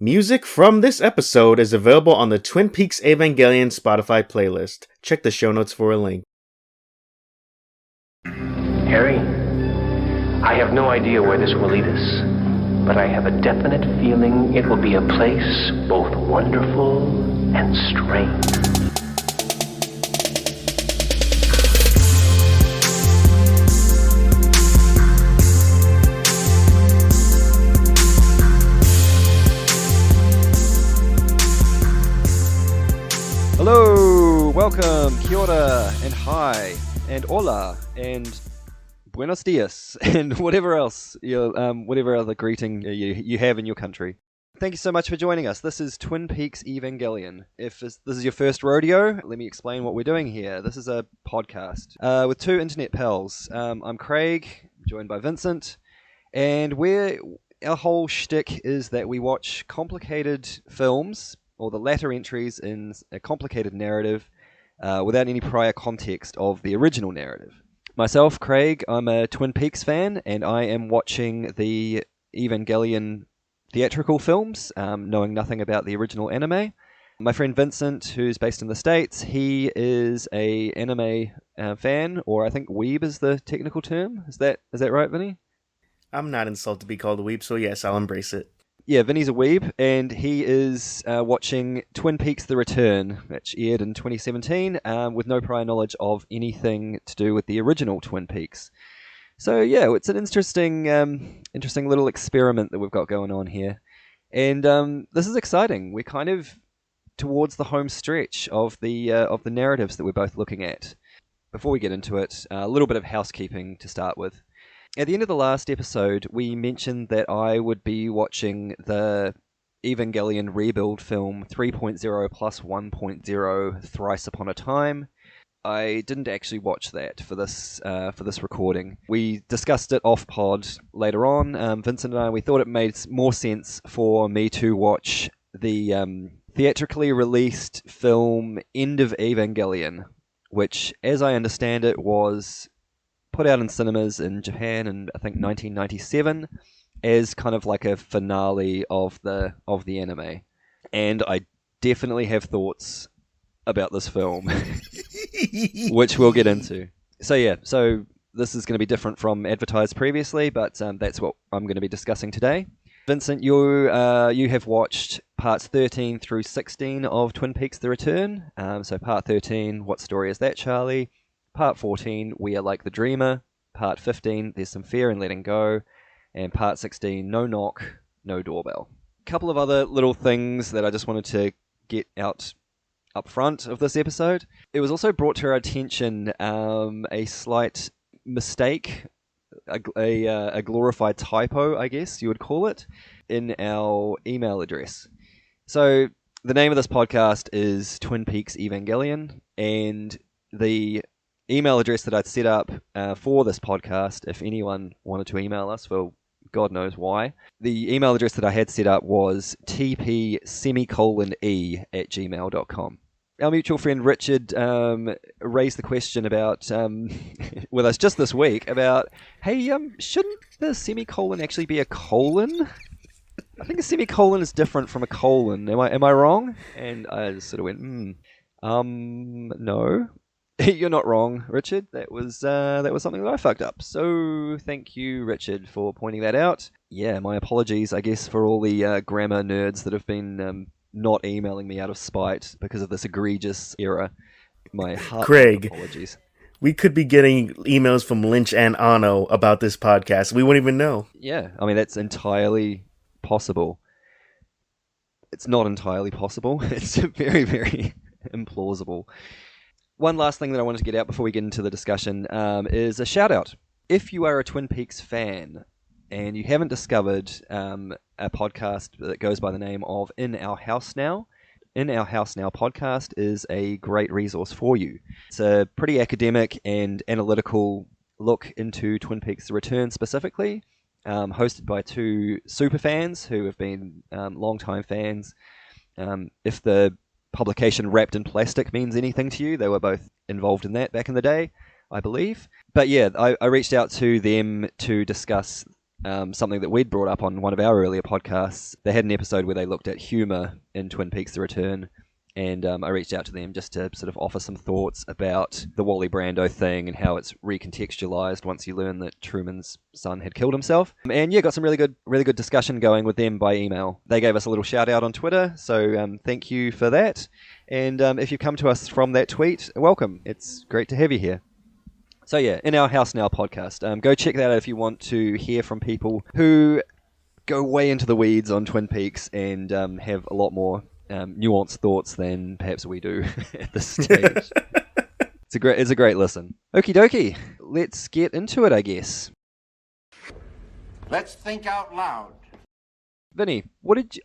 Music from this episode is available on the Twin Peaks Evangelion Spotify playlist. Check the show notes for a link. Harry, I have no idea where this will lead us, but I have a definite feeling it will be a place both wonderful and strange. Hello, welcome, kia ora, and hi, and hola, and buenos dias, and whatever else, whatever other greeting you have in your country. Thank you so much for joining us. This is Twin Peaks Evangelion. If this is your first rodeo, let me explain what we're doing here. This is a podcast with two internet pals. I'm Craig, joined by Vincent, and our whole shtick is that we watch complicated films, or the latter entries in a complicated narrative, without any prior context of the original narrative. Myself, Craig, I'm a Twin Peaks fan, and I am watching the Evangelion theatrical films, knowing nothing about the original anime. My friend Vincent, who's based in the States, he is a anime fan, or I think weeb is the technical term. Is that right, Vinny? I'm not insulted to be called a weeb, so yes, I'll embrace it. Yeah, Vinny's a weeb, and he is watching Twin Peaks The Return, which aired in 2017, with no prior knowledge of anything to do with the original Twin Peaks. So yeah, it's an interesting little experiment that we've got going on here. And this is exciting. We're kind of towards the home stretch of the narratives that we're both looking at. Before we get into it, a little bit of housekeeping to start with. At the end of the last episode, we mentioned that I would be watching the Evangelion rebuild film 3.0 plus 1.0 Thrice Upon a Time. I didn't actually watch that for this recording. We discussed it off pod later on. Vincent and I, we thought it made more sense for me to watch the theatrically released film End of Evangelion, which, as I understand it, was put out in cinemas in Japan in, I think, 1997 as kind of like a finale of the anime. And I definitely have thoughts about this film, which we'll get into. So this is going to be different from advertised previously, but that's what I'm going to be discussing today. Vincent, you have watched parts 13 through 16 of Twin Peaks The Return. So part 13, What Story Is That, Charlie? Part 14, We Are Like the Dreamer. Part 15, There's Some Fear in Letting Go. And Part 16, No Knock, No Doorbell. A couple of other little things that I just wanted to get out up front of this episode. It was also brought to our attention a slight mistake, a glorified typo, I guess you would call it, in our email address. So the name of this podcast is Twin Peaks Evangelion, and the email address that I'd set up for this podcast, if anyone wanted to email us for God knows why, the email address that I had set up was tp:/e@gmail.com. Our mutual friend Richard raised the question about with us just this week about, hey, shouldn't the semicolon actually be a colon? I think a semicolon is different from a colon. Am I wrong? And I just sort of went, no. You're not wrong, Richard. That was something that I fucked up. So thank you, Richard, for pointing that out. Yeah, my apologies, I guess, for all the grammar nerds that have been not emailing me out of spite because of this egregious error. My heartfelt apologies. We could be getting emails from Lynch and Anno about this podcast. We wouldn't even know. Yeah, I mean, that's entirely possible. It's not entirely possible. It's very, very implausible. One last thing that I wanted to get out before we get into the discussion is a shout-out. If you are a Twin Peaks fan and you haven't discovered a podcast that goes by the name of In Our House Now, In Our House Now podcast is a great resource for you. It's a pretty academic and analytical look into Twin Peaks The Return specifically, hosted by two super fans who have been long-time fans. If the publication Wrapped in Plastic means anything to you, they were both involved in that back in the day, I believe. But yeah, I reached out to them to discuss something that we'd brought up on one of our earlier podcasts. They had an episode where they looked at humour in Twin Peaks: The Return, and I reached out to them just to sort of offer some thoughts about the Wally Brando thing and how it's recontextualized once you learn that Truman's son had killed himself. And yeah, got some really good discussion going with them by email. They gave us a little shout out on Twitter, so thank you for that. And if you've come to us from that tweet, welcome. It's great to have you here. So yeah, In Our House Now podcast. Go check that out if you want to hear from people who go way into the weeds on Twin Peaks and have a lot more nuanced thoughts than perhaps we do at this stage. It's a great listen. Okie dokie, let's get into it, I guess. Let's think out loud. Vinny, what did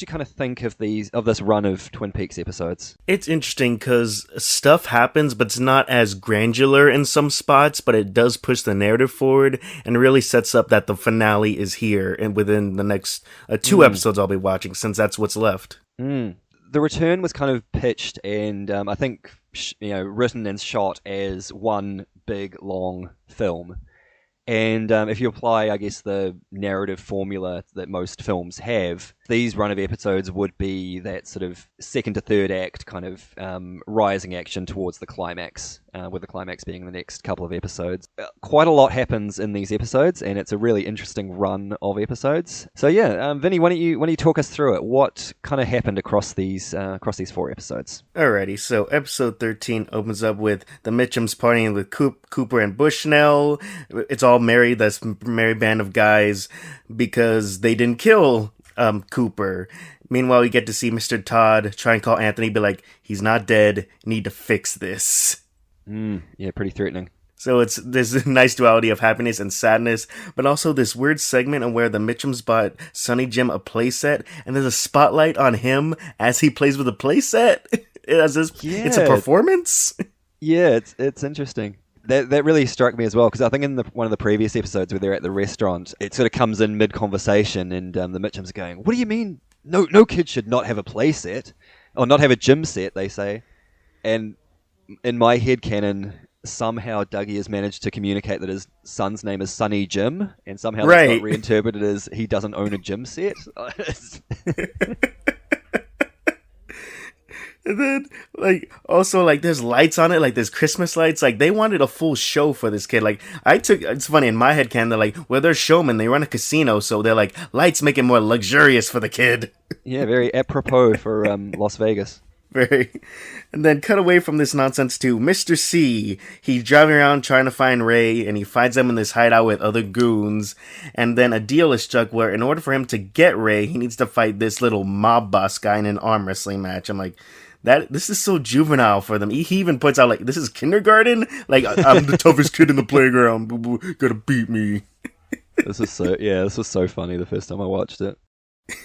you kind of think of this run of Twin Peaks episodes? It's interesting because stuff happens, but it's not as granular in some spots, but it does push the narrative forward and really sets up that the finale is here and within the next 2 episodes I'll be watching, since that's what's left. The Return was kind of pitched and I think written and shot as one big long film. And if you apply, I guess, the narrative formula that most films have, these run of episodes would be that sort of second to third act kind of rising action towards the climax, with the climax being the next couple of episodes. Quite a lot happens in these episodes, and it's a really interesting run of episodes. So yeah, Vinny, why don't you talk us through it? What kind of happened across these 4 episodes? Alrighty, so episode 13 opens up with the Mitchums partying with Cooper and Bushnell. It's all merry, this merry band of guys, because they didn't kill Cooper. Meanwhile, we get to see Mr. Todd try and call Anthony, be like, he's not dead, need to fix this. Yeah, pretty threatening. So there's a nice duality of happiness and sadness, but also this weird segment of where the Mitchums bought Sonny Jim a playset, and there's a spotlight on him as he plays with a playset. It's a performance. Yeah, it's interesting. That really struck me as well, because I think in one of the previous episodes where they're at the restaurant, it sort of comes in mid-conversation, and the Mitchums are going, "What do you mean? No kid should not have a play set, or not have a gym set," they say. And in my headcanon, somehow Dougie has managed to communicate that his son's name is Sonny Jim, and somehow that's not reinterpreted as he doesn't own a gym set. And then, also, there's lights on it, there's Christmas lights. They wanted a full show for this kid. It's funny, in my head canon, they're like, well, they're showmen, they run a casino, so they're like, lights make it more luxurious for the kid. Yeah, very apropos for Las Vegas. Very. And then cut away from this nonsense to Mr. C. He's driving around trying to find Ray, and he finds them in this hideout with other goons. And then a deal is struck where, in order for him to get Ray, he needs to fight this little mob boss guy in an arm wrestling match. I'm like, this is so juvenile for them. He even puts out, this is kindergarten? I'm the toughest kid in the playground. Gotta beat me. This was so funny the first time I watched it.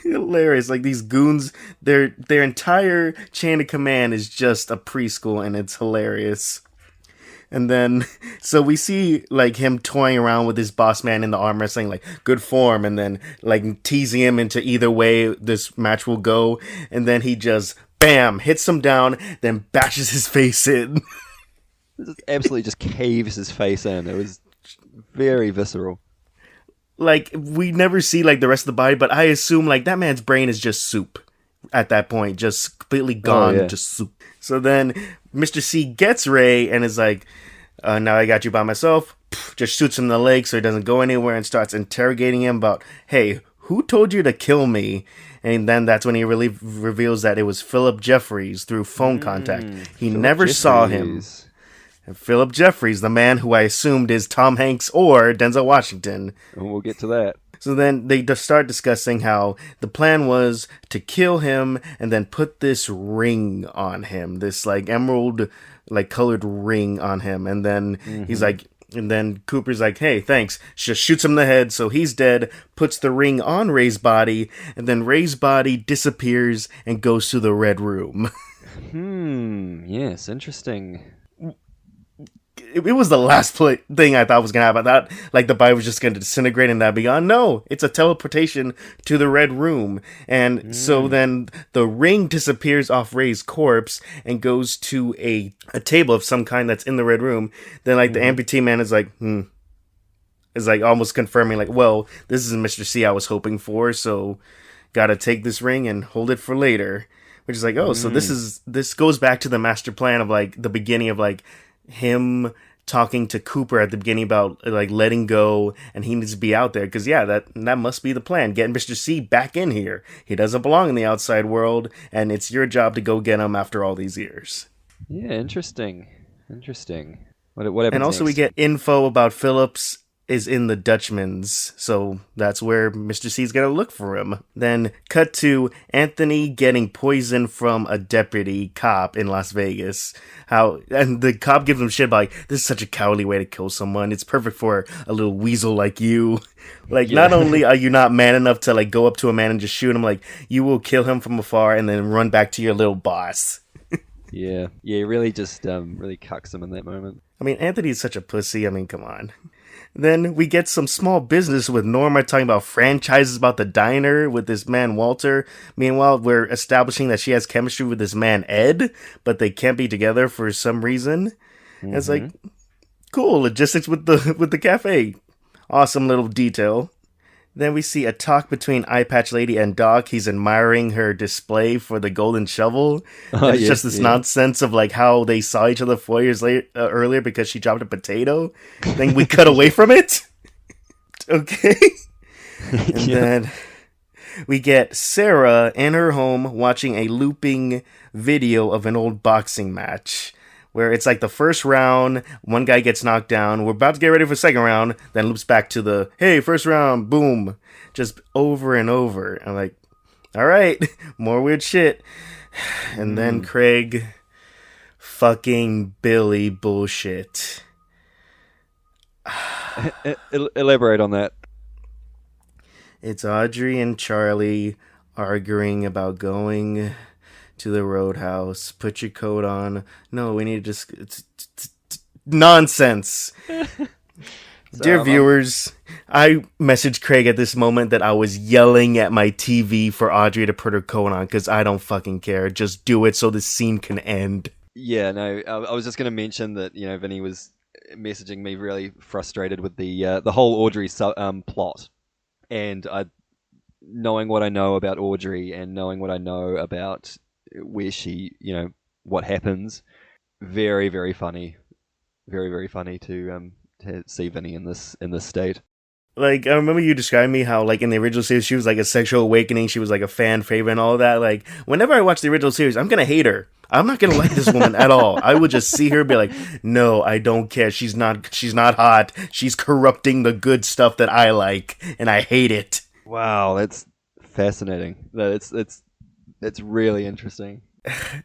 Hilarious. These goons, their entire chain of command is just a preschool, and it's hilarious. And then, so we see, him toying around with his boss man in the arm wrestling, good form, and then, teasing him into either way this match will go, and then he just, bam, hits him down, then bashes his face in. Absolutely just caves his face in. It was very visceral. We never see, the rest of the body, but I assume, that man's brain is just soup at that point. Just completely gone, just soup. So then Mr. C gets Ray and is like, now I got you by myself. Just shoots him in the leg so he doesn't go anywhere and starts interrogating him about, hey, who told you to kill me? And then that's when he really reveals that it was Philip Jeffries through phone contact. He never saw him. Philip Jeffries, the man who I assumed is Tom Hanks or Denzel Washington. And we'll get to that. So then they start discussing how the plan was to kill him and then put this ring on him, this emerald colored ring on him. And then he's like, and then Cooper's like, hey, thanks. Just shoots him in the head, so he's dead, puts the ring on Ray's body, and then Ray's body disappears and goes to the Red Room. Yes, interesting. It was the last thing I thought was going to happen. I thought, the body was just going to disintegrate and that beyond. No, it's a teleportation to the Red Room. And so then the ring disappears off Ray's corpse and goes to a table of some kind that's in the Red Room. Then, the amputee man is like, It's like almost confirming, like, well, this is Mr. C I was hoping for, so gotta take this ring and hold it for later. Which is like, oh, so this goes back to the master plan of like the beginning of like him talking to Cooper at the beginning about like letting go, and he needs to be out there because that must be the plan. Getting Mr. C back in here. He doesn't belong in the outside world, and it's your job to go get him after all these years. Yeah, interesting. What happens and also next? We get info about Phillips is in the Dutchman's, so that's where Mr. C's gonna look for him. Then cut to Anthony getting poisoned from a deputy cop in Las Vegas. And the cop gives him shit about, like, this is such a cowardly way to kill someone. It's perfect for a little weasel like you. Like, not only are you not man enough to like go up to a man and just shoot him, like, you will kill him from afar and then run back to your little boss. Yeah, really just really cucks him in that moment. I mean, Anthony's such a pussy. I mean, come on. Then we get some small business with Norma talking about franchises about the diner with this man Walter. Meanwhile, we're establishing that she has chemistry with this man Ed, but they can't be together for some reason. And it's like, cool, logistics with the cafe. Awesome little detail. Then we see a talk between Eye Patch Lady and Doc. He's admiring her display for the golden shovel. It's just this nonsense of like how they saw each other 4 years earlier because she dropped a potato. Then we cut away from it. Okay. And then we get Sarah in her home watching a looping video of an old boxing match, where it's like the first round, one guy gets knocked down, we're about to get ready for the second round, then loops back to the, hey, first round, boom, just over and over. I'm like, all right, more weird shit. And then Craig, fucking Billy bullshit. Elaborate on that. It's Audrey and Charlie arguing about going to the Roadhouse. Put your coat on. No, we need to just... Nonsense. Dear viewers, I messaged Craig at this moment that I was yelling at my TV for Audrey to put her coat on because I don't fucking care. Just do it so the scene can end. Yeah, no, I was just going to mention that, Vinny was messaging me really frustrated with the whole Audrey plot. And knowing what I know about Audrey and knowing what I know about where she, what happens, very, very funny. Very, very funny to see Vinny in this state. Like, I remember you described me how, like, in the original series, she was like a sexual awakening. She was like a fan favorite and all of that. Like, whenever I watch the original series, I'm gonna hate her. I'm not gonna like this woman at all. I would just see her and be like, no, I don't care. She's not hot. She's corrupting the good stuff that I like, and I hate it. Wow, that's fascinating. It's really interesting.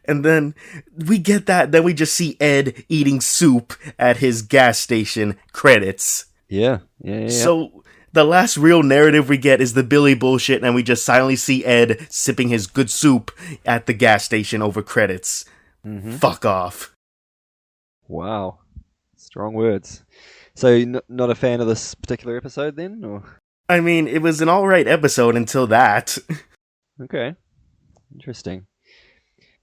And then we get that. Then we just see Ed eating soup at his gas station. Credits. Yeah. So the last real narrative we get is the Billy bullshit, and we just silently see Ed sipping his good soup at the gas station over credits. Fuck off. Wow. Strong words. So not a fan of this particular episode then? Or? I mean, it was an alright episode until that. Okay. Interesting.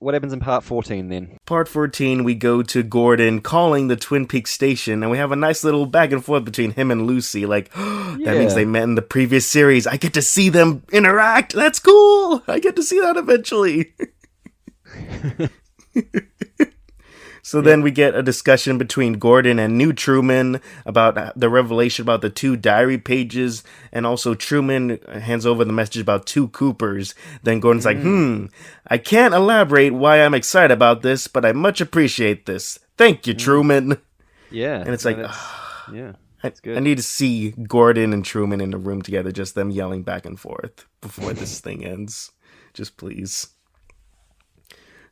What happens in part 14 then? Part 14, we go to Gordon calling the Twin Peaks station, and we have a nice little back and forth between him and Lucy. Like, that means they met in the previous series. I get to see them interact. That's cool. I get to see that eventually. So then we get a discussion between Gordon and New Truman about the revelation about the 2 diary pages, and also Truman hands over the message about 2 Coopers. Then Gordon's like, I can't elaborate why I'm excited about this, but I much appreciate this. Thank you, Truman. Yeah. And it's like, that's good. I need to see Gordon and Truman in a room together, just them yelling back and forth before this thing ends. Just please.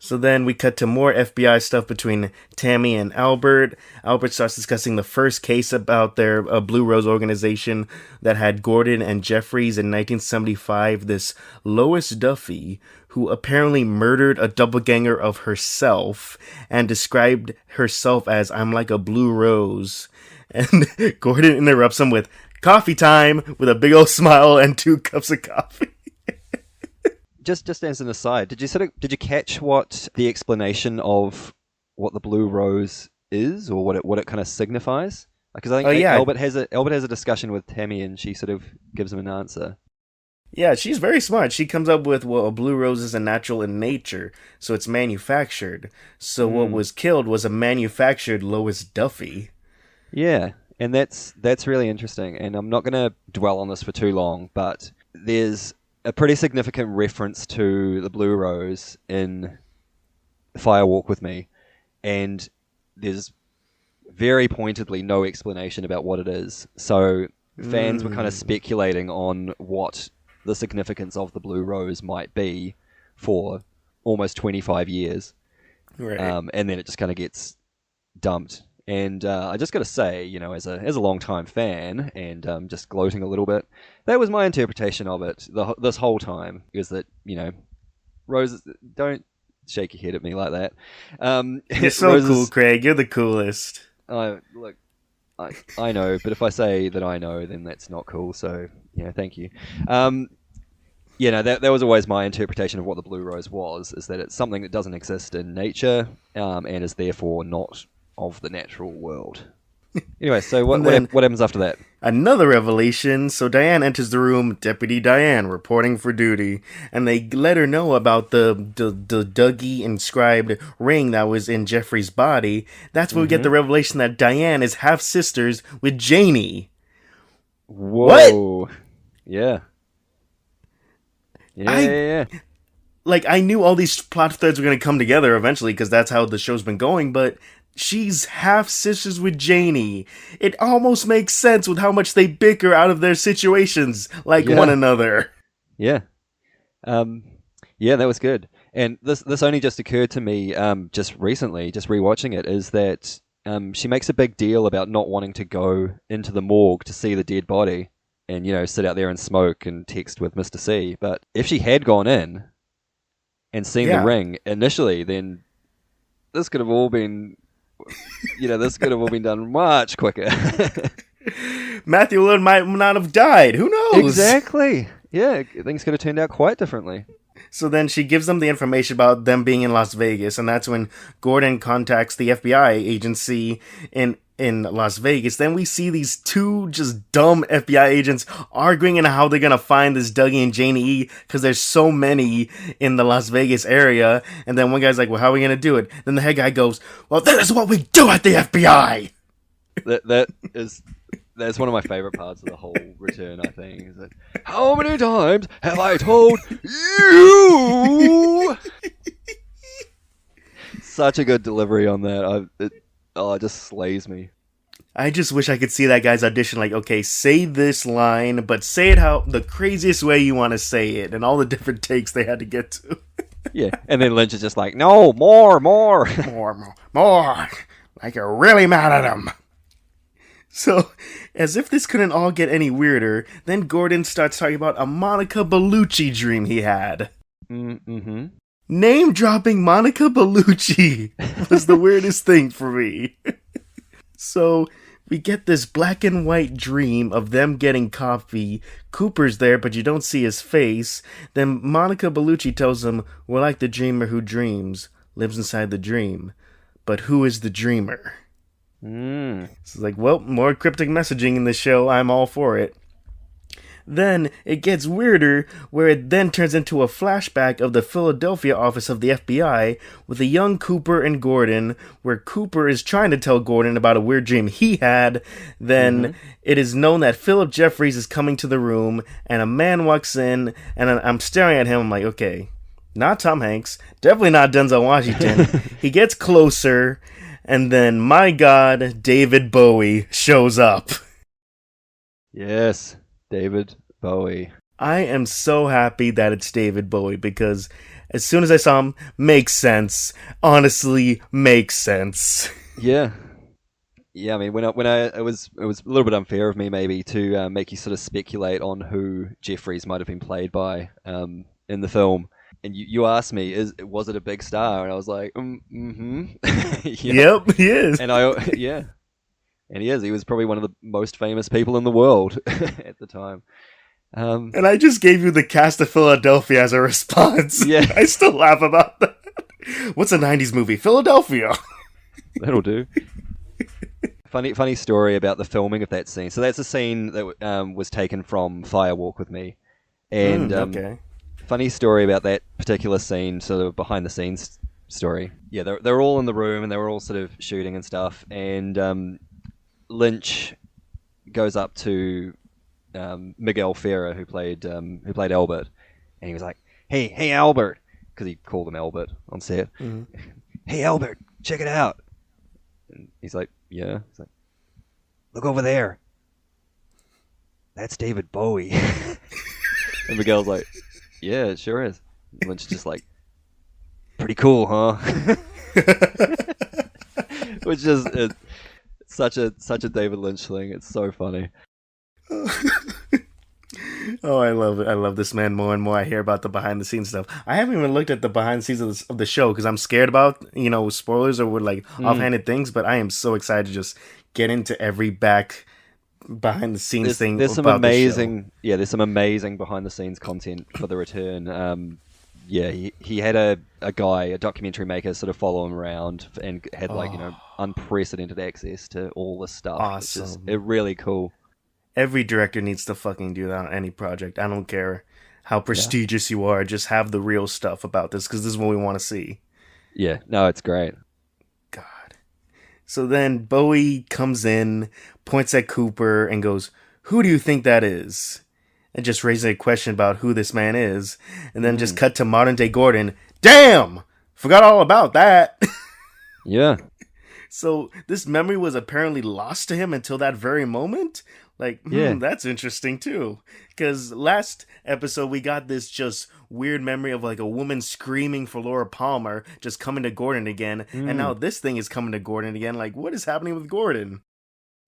So then we cut to more FBI stuff between Tammy and Albert. Albert starts discussing the first case about their Blue Rose organization that had Gordon and Jeffries in 1975. This Lois Duffy, who apparently murdered a doppelganger of herself and described herself as, I'm like a blue rose. And Gordon interrupts him with, coffee time, with a big old smile and 2 cups of coffee. Just as an aside, did you catch what the explanation of what the blue rose is, or what it kind of signifies? Because I think Albert has a discussion with Tammy, and she sort of gives him an answer. Yeah, she's very smart. She comes up with, well, a blue rose isn't natural in nature, so it's manufactured. So what was killed was a manufactured Lois Duffy. Yeah, and that's really interesting. And I'm not going to dwell on this for too long, but there's a pretty significant reference to the blue rose in Fire Walk with Me, and there's very pointedly no explanation about what it is. So fans were kind of speculating on what the significance of the blue rose might be for almost 25 years. Right. And then it just kind of gets dumped. And I just got to say, as a long-time fan and just gloating a little bit, that was my interpretation of it this whole time, is that, roses, don't shake your head at me like that. You're so roses, cool, Craig. You're the coolest. I know, but if I say that I know, then that's not cool. So, thank you. That was always my interpretation of what the blue rose was, is that it's something that doesn't exist in nature and is therefore not of the natural world. Anyway, so what happens after that? Another revelation. So Diane enters the room, Deputy Diane, reporting for duty, and they let her know about the Dougie inscribed ring that was in Jeffrey's body. That's when we get the revelation that Diane is half sisters with Janie. Whoa! What? Yeah. Yeah. Like, I knew all these plot threads were going to come together eventually because that's how the show's been going, but she's half sisters with Janie. It almost makes sense with how much they bicker out of their situations like one another. Yeah. That was good. And this only just occurred to me just recently, just rewatching it, is that she makes a big deal about not wanting to go into the morgue to see the dead body and, sit out there and smoke and text with Mr. C. But if she had gone in and seen the ring initially, then this could have all been... this could have all been done much quicker. Matthew Lillard might not have died. Who knows? Exactly. Yeah, things could have turned out quite differently. So then she gives them the information about them being in Las Vegas, and that's when Gordon contacts the FBI agency in Las Vegas. Then we see these two just dumb FBI agents arguing on how they're gonna find this Dougie and Janie E, because there's so many in the Las Vegas area. And then one guy's like, well, how are we gonna do it? Then the head guy goes, well, that is what we do at the FBI. That's one of my favorite parts of the whole return, I think. Is that, how many times have I told you? Such a good delivery on that. It just slays me. I just wish I could see that guy's audition. Like, okay, say this line, but say it how the craziest way you want to say it, and all the different takes they had to get to. Yeah, and then Lynch is just like, no, more. more. Like you're really mad at him. So, as if this couldn't all get any weirder, then Gordon starts talking about a Monica Bellucci dream he had. Mm-hmm. Name-dropping Monica Bellucci was the weirdest thing for me. So, we get this black and white dream of them getting coffee. Cooper's there, but you don't see his face. Then Monica Bellucci tells him, we're like the dreamer who dreams, lives inside the dream. But who is the dreamer? It's like, well, more cryptic messaging in the show. I'm all for it. Then it gets weirder, where it then turns into a flashback of the Philadelphia office of the FBI with a young Cooper and Gordon, where Cooper is trying to tell Gordon about a weird dream he had. Then it is known that Philip Jeffries is coming to the room, and a man walks in, and I'm staring at him. I'm like, okay, not Tom Hanks, definitely not Denzel Washington. He gets closer, and then, my God, David Bowie shows up. Yes, David Bowie. I am so happy that it's David Bowie, because as soon as I saw him, makes sense. Honestly, makes sense. Yeah. Yeah, I mean, it was a little bit unfair of me maybe to make you sort of speculate on who Jeffries might have been played by in the film. And you asked me, was it a big star? And I was like, mm-hmm. Yep, he is. And and he is. He was probably one of the most famous people in the world at the time. And I just gave you the cast of Philadelphia as a response. Yeah, I still laugh about that. What's a 90s movie? Philadelphia. That'll do. Funny story about the filming of that scene. So that's a scene that was taken from Fire Walk with Me, and okay. funny story about that particular scene, sort of behind the scenes story. Yeah, they're all in the room and they were all sort of shooting and stuff, and Lynch goes up to Miguel Ferrer, who played Albert, and he was like, "Hey, Albert," because he called him Albert on set. Mm-hmm. "Hey, Albert, check it out." And he's like, "Yeah." He's like, "Look over there. That's David Bowie." And Miguel's like, "Yeah, it sure is." And Lynch just like, "Pretty cool, huh?" Which is such a David Lynch thing. It's so funny. Oh, I love it. I love this man more and more. I hear about the behind the scenes stuff. I haven't even looked at the behind the scenes of the show because I'm scared about, spoilers or with like offhanded things, but I am so excited to just get into every behind the scenes thing. There's some amazing, there's some amazing behind the scenes content for the return. He had a guy, a documentary maker, sort of follow him around and had unprecedented access to all this stuff. Awesome. Which is really cool. Every director needs to fucking do that on any project. I don't care how prestigious you are. Just have the real stuff about this because this is what we want to see. Yeah, no, it's great. God. So then Bowie comes in, points at Cooper, and goes, "Who do you think that is?" And just raising a question about who this man is. And then just cut to modern day Gordon. Damn! Forgot all about that. Yeah. So this memory was apparently lost to him until that very moment? Like, that's interesting too. Because last episode we got this just weird memory of like a woman screaming for Laura Palmer just coming to Gordon again. And now this thing is coming to Gordon again. Like, what is happening with Gordon?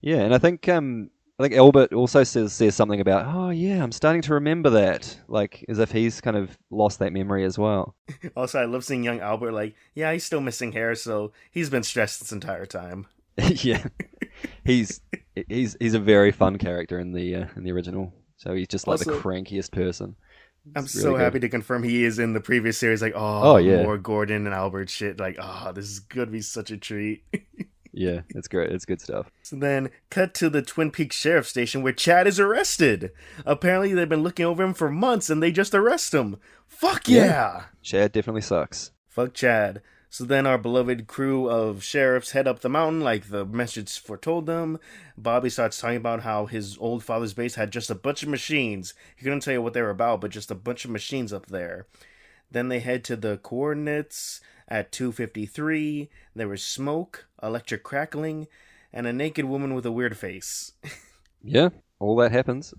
Yeah, and I think Albert also says something about, "Oh yeah, I'm starting to remember that," like as if he's kind of lost that memory as well. Also, I love seeing young Albert like, yeah, he's still missing hair, so he's been stressed this entire time. Yeah, he's a very fun character in the original. So he's just like also, the crankiest person. I'm so happy to confirm he is in the previous series. Like, more Gordon and Albert shit. Like, this is gonna be such a treat. Yeah, it's great. It's good stuff. So then, cut to the Twin Peaks Sheriff Station where Chad is arrested. Apparently, they've been looking over him for months and they just arrest him. Fuck yeah! Chad definitely sucks. Fuck Chad. So then our beloved crew of sheriffs head up the mountain like the message foretold them. Bobby starts talking about how his old father's base had just a bunch of machines. He couldn't tell you what they were about, but just a bunch of machines up there. Then they head to the coordinates at 2:53. There was smoke, electric crackling, and a naked woman with a weird face. Yeah, all that happens.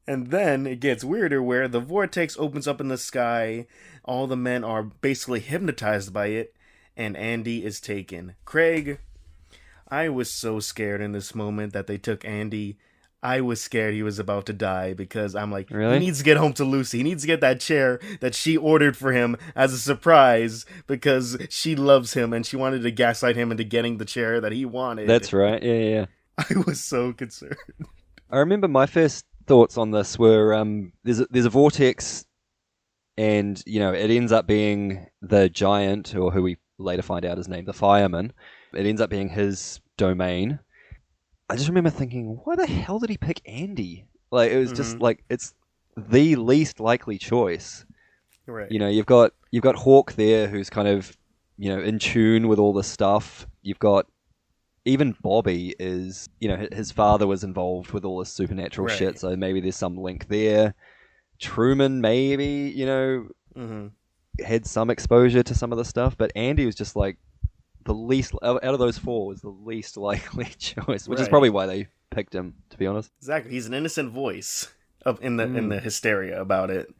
And then it gets weirder where the vortex opens up in the sky. All the men are basically hypnotized by it, and Andy is taken. Craig, I was so scared in this moment that they took Andy. I was scared he was about to die because I'm like, really? He needs to get home to Lucy. He needs to get that chair that she ordered for him as a surprise because she loves him and she wanted to gaslight him into getting the chair that he wanted. That's right. Yeah. I was so concerned. I remember my first thoughts on this were there's a vortex and, it ends up being the giant, or who we later find out is named the fireman. It ends up being his domain. I just remember thinking, why the hell did he pick Andy? Like, it was just like, it's the least likely choice. Right. You've got Hawk there, who's kind of, in tune with all this stuff. You've got even Bobby is, his father was involved with all this supernatural shit, so maybe there's some link there. Truman maybe, had some exposure to some of the stuff, but Andy was just like, the least out of those four was the least likely choice, which is probably why they picked him, to be honest. Exactly, he's an innocent voice in the hysteria about it.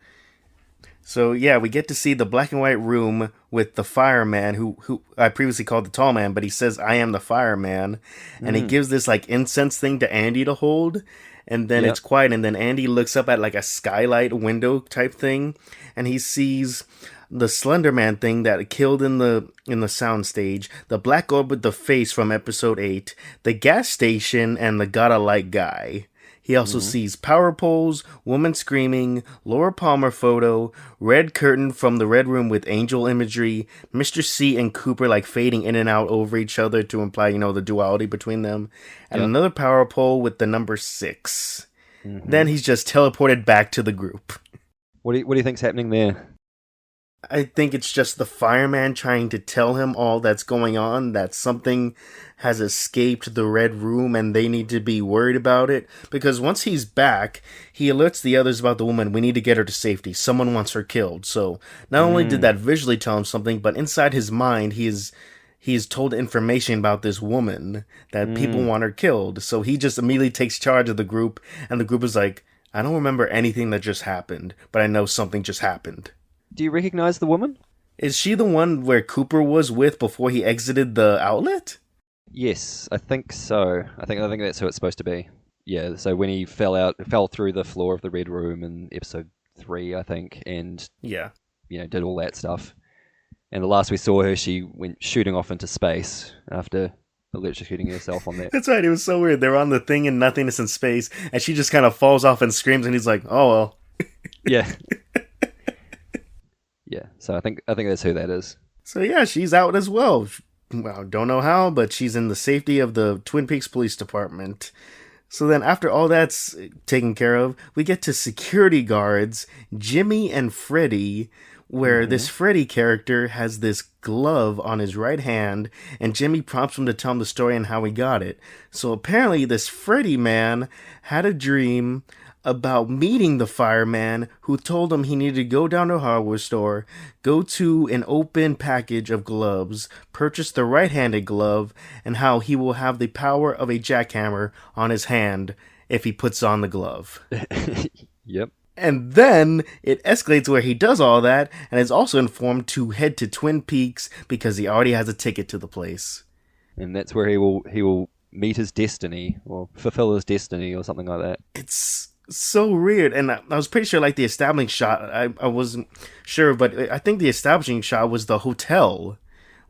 So yeah, we get to see the black and white room with the fireman, who I previously called the tall man, but he says, "I am the fireman," and he gives this like incense thing to Andy to hold, and then it's quiet, and then Andy looks up at like a skylight window type thing, and he sees the Slender Man thing that killed in the soundstage, the black orb with the face from episode 8, the gas station, and the gotta like guy. He also sees power poles, woman screaming, Laura Palmer photo, red curtain from the red room with angel imagery, Mr. C and Cooper like fading in and out over each other to imply, the duality between them, and another power pole with the number 6. Then he's just teleported back to the group. What do you think's happening there? I think it's just the fireman trying to tell him all that's going on, that something has escaped the red room and they need to be worried about it. Because once he's back, he alerts the others about the woman. We need to get her to safety. Someone wants her killed. So not only did that visually tell him something, but inside his mind, he's told information about this woman that people want her killed. So he just immediately takes charge of the group, and the group is like, I don't remember anything that just happened, but I know something just happened. Do you recognize the woman? Is she the one where Cooper was with before he exited the outlet? Yes, I think so. I think that's who it's supposed to be. Yeah, so when he fell through the floor of the red room in episode 3, I think, and did all that stuff. And the last we saw her, she went shooting off into space after electrocuting herself on that. That's right, it was so weird. They're on the thing in nothingness in space, and she just kind of falls off and screams, and he's like, oh well. Yeah. Yeah, so I think that's who that is. So yeah, she's out as well. Well, don't know how, but she's in the safety of the Twin Peaks Police Department. So then after all that's taken care of, we get to security guards, Jimmy and Freddy, where this Freddy character has this glove on his right hand, and Jimmy prompts him to tell him the story and how he got it. So apparently this Freddy man had a dream about meeting the fireman who told him he needed to go down to a hardware store, go to an open package of gloves, purchase the right-handed glove, and how he will have the power of a jackhammer on his hand if he puts on the glove. Yep. And then it escalates where he does all that and is also informed to head to Twin Peaks because he already has a ticket to the place. And that's where he will meet his destiny or fulfill his destiny or something like that. It's so weird, and I was pretty sure like the establishing shot, I wasn't sure, but I think the establishing shot was the hotel,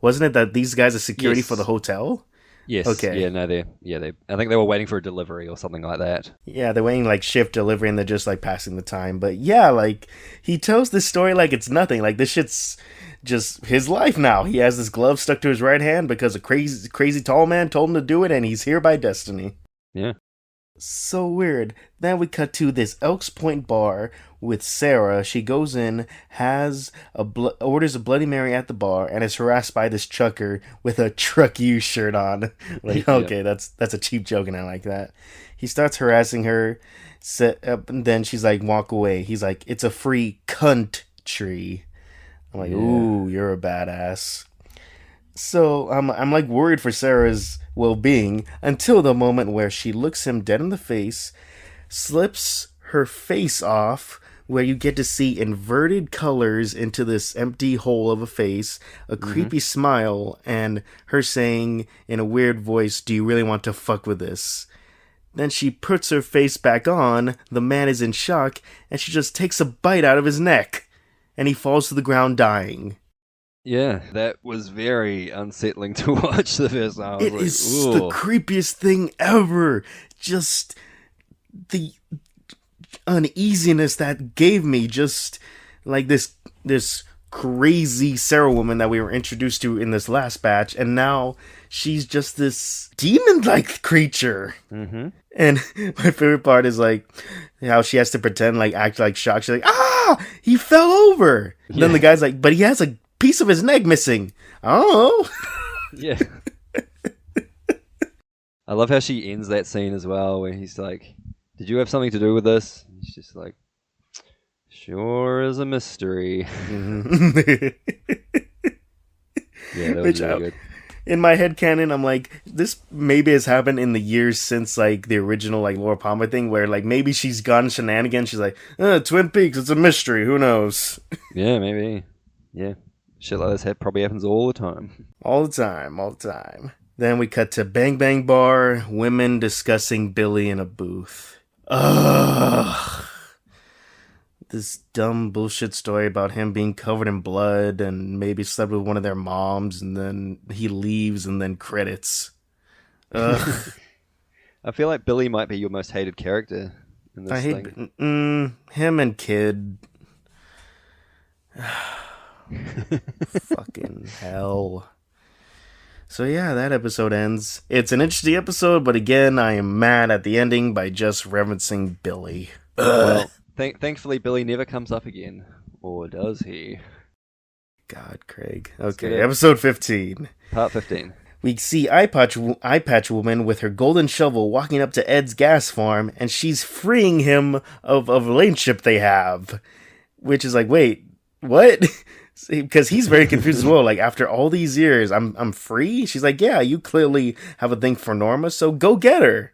wasn't it? That these guys are security for the hotel. Yes. Okay. Yeah. No. I think they were waiting for a delivery or something like that. Yeah, they're waiting like shift delivery, and they're just like passing the time. But yeah, like he tells this story like it's nothing. Like this shit's just his life now. He has this glove stuck to his right hand because a crazy tall man told him to do it, and he's here by destiny. Yeah. So weird. Then we cut to this Elks Point bar with Sarah. She goes in, orders a Bloody Mary at the bar, and is harassed by this trucker with a "Truck You" shirt on. Like, okay, that's a cheap joke, and I like that. He starts harassing her, and then she's like, "Walk away." He's like, "It's a free country." I'm like, "Ooh, you're a badass." So I'm like worried for Sarah's well-being until the moment where she looks him dead in the face, slips her face off, where you get to see inverted colors into this empty hole of a face, a creepy smile, and her saying in a weird voice, "Do you really want to fuck with this?" Then she puts her face back on, the man is in shock, and she just takes a bite out of his neck, and he falls to the ground dying. Yeah, that was very unsettling to watch the first time. It is the creepiest thing ever. Just the uneasiness that gave me, just like this crazy Sarah woman that we were introduced to in this last batch, and now she's just this demon-like creature. Mm-hmm. And my favorite part is like how she has to pretend like act like shocked. She's like, he fell over. Yeah. Then the guy's like, but he has a piece of his neck missing. Oh. Yeah. I love how she ends that scene as well, where he's like, "Did you have something to do with this?" And she's just like, "Sure is a mystery." Mm-hmm. Yeah, that was really good. In my head canon, I'm like, this maybe has happened in the years since like the original like Laura Palmer thing, where like maybe she's gone shenanigans. She's like, Twin Peaks, it's a mystery. Who knows? Yeah, maybe. Yeah. Shit like this probably happens all the time. All the time. Then we cut to Bang Bang Bar, women discussing Billy in a booth. Ugh. This dumb bullshit story about him being covered in blood and maybe slept with one of their moms, and then he leaves and then credits. Ugh. I feel like Billy might be your most hated character in this I hate thing. him and Kid. Fucking hell. So yeah, that episode ends. It's an interesting episode, but again, I am mad at the ending by just referencing Billy. Well, thankfully, Billy never comes up again. Or does he? God, Craig. Okay, episode 15. Part 15. We see Eye Patch Woman with her golden shovel walking up to Ed's gas farm, and she's freeing him of a relationship they have. Which is like, wait, what? Because he's very confused as well. Like, after all these years, I'm free? She's like, yeah, you clearly have a thing for Norma, so go get her.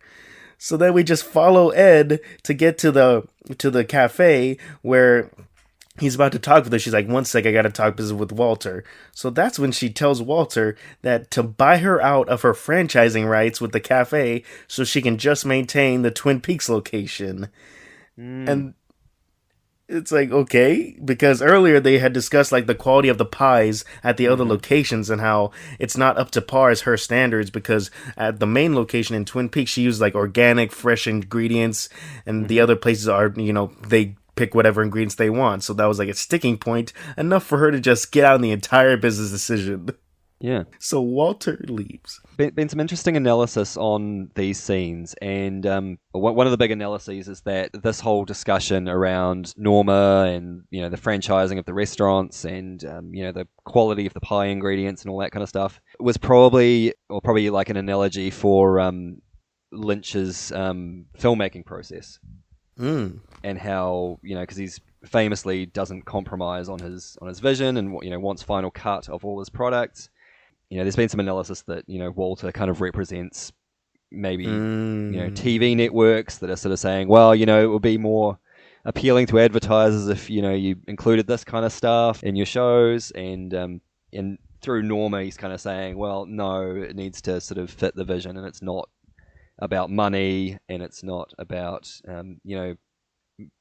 So then we just follow Ed to get to the cafe where he's about to talk with her. She's like, one sec, I gotta talk business with Walter. So that's when she tells Walter that to buy her out of her franchising rights with the cafe so she can just maintain the Twin Peaks location. And it's like, okay, because earlier they had discussed like the quality of the pies at the other locations and how it's not up to par as her standards, because at the main location in Twin Peaks, she used like organic, fresh ingredients, and the other places are, they pick whatever ingredients they want. So that was like a sticking point, enough for her to just get out on the entire business decision. Yeah. So Walter leaves. Been some interesting analysis on these scenes, and one of the big analyses is that this whole discussion around Norma and the franchising of the restaurants and the quality of the pie ingredients and all that kind of stuff was probably like an analogy for Lynch's filmmaking process. And how because he's famously doesn't compromise on his vision and wants final cut of all his products. There's been some analysis that Walter kind of represents maybe TV networks that are sort of saying, well, it would be more appealing to advertisers if you included this kind of stuff in your shows, and through Norma he's kind of saying, well, no, it needs to sort of fit the vision, and it's not about money, and it's not about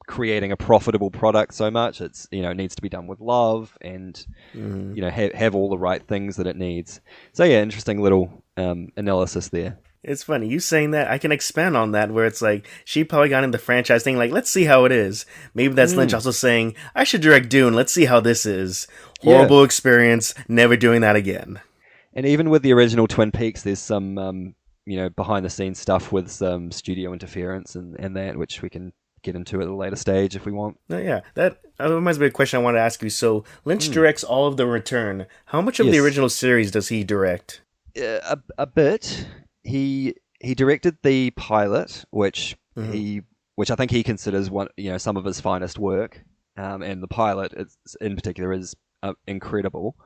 creating a profitable product so much. It's it needs to be done with love and have all the right things that it needs. So yeah, interesting little analysis there. It's funny you saying that. I can expand on that, where it's like she probably got into the franchise thing, like, let's see how it is. Maybe that's Lynch also saying, I should direct Dune, let's see how this is. Horrible experience, never doing that again. And even with the original Twin Peaks, there's some behind the scenes stuff with some studio interference and that, which we can get into at a later stage if we want. Yeah, that reminds me of a question I want to ask you. So Lynch directs all of The Return. How much of the original series does he direct? A bit. He directed the pilot, which I think he considers one some of his finest work, and the pilot in particular is incredible.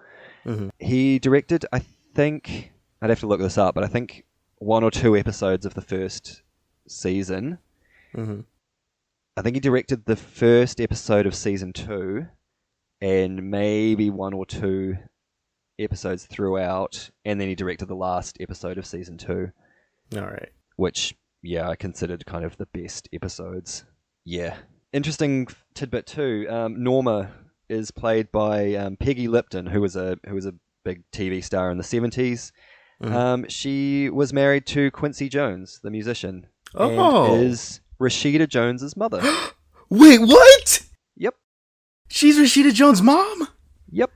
He directed, I think, I'd have to look this up, but I think 1 or 2 episodes of the first season. I think he directed the first episode of season 2 and maybe 1 or 2 episodes throughout, and then he directed the last episode of season 2. All right. Which, I considered kind of the best episodes. Yeah. Interesting tidbit too. Norma is played by Peggy Lipton, who was a big TV star in the 70s. She was married to Quincy Jones, the musician. And is Rashida Jones's mother. Wait, what? Yep. She's Rashida Jones' mom? Yep.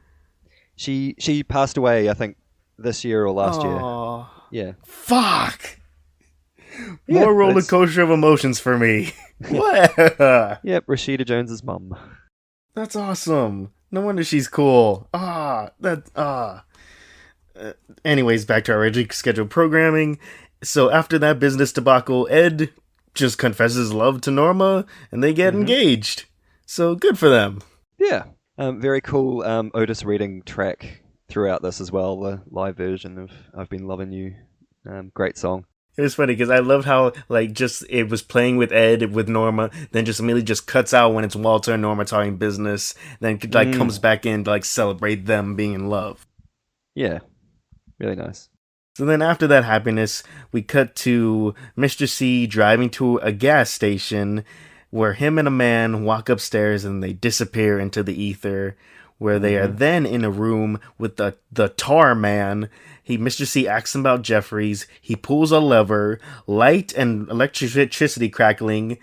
She passed away, I think, this year or last year. Yeah. Fuck. More roller coaster of emotions for me. What? Yep, Rashida Jones's mum. That's awesome. No wonder she's cool. Anyways, back to our originally scheduled programming. So after that business debacle, Ed just confesses love to Norma, and they get engaged. So good for them. Yeah. Very cool Otis Redding track throughout this as well, the live version of I've Been Loving You. Great song. It was funny because I loved how it was playing with Ed, with Norma, then just immediately just cuts out when it's Walter and Norma talking business, then comes back in to celebrate them being in love. Yeah. Really nice. So then after that happiness, we cut to Mr. C driving to a gas station where him and a man walk upstairs and they disappear into the ether, where they are then in a room with the tar man. Mr. C asks him about Jeffries. He pulls a lever, light and electricity crackling.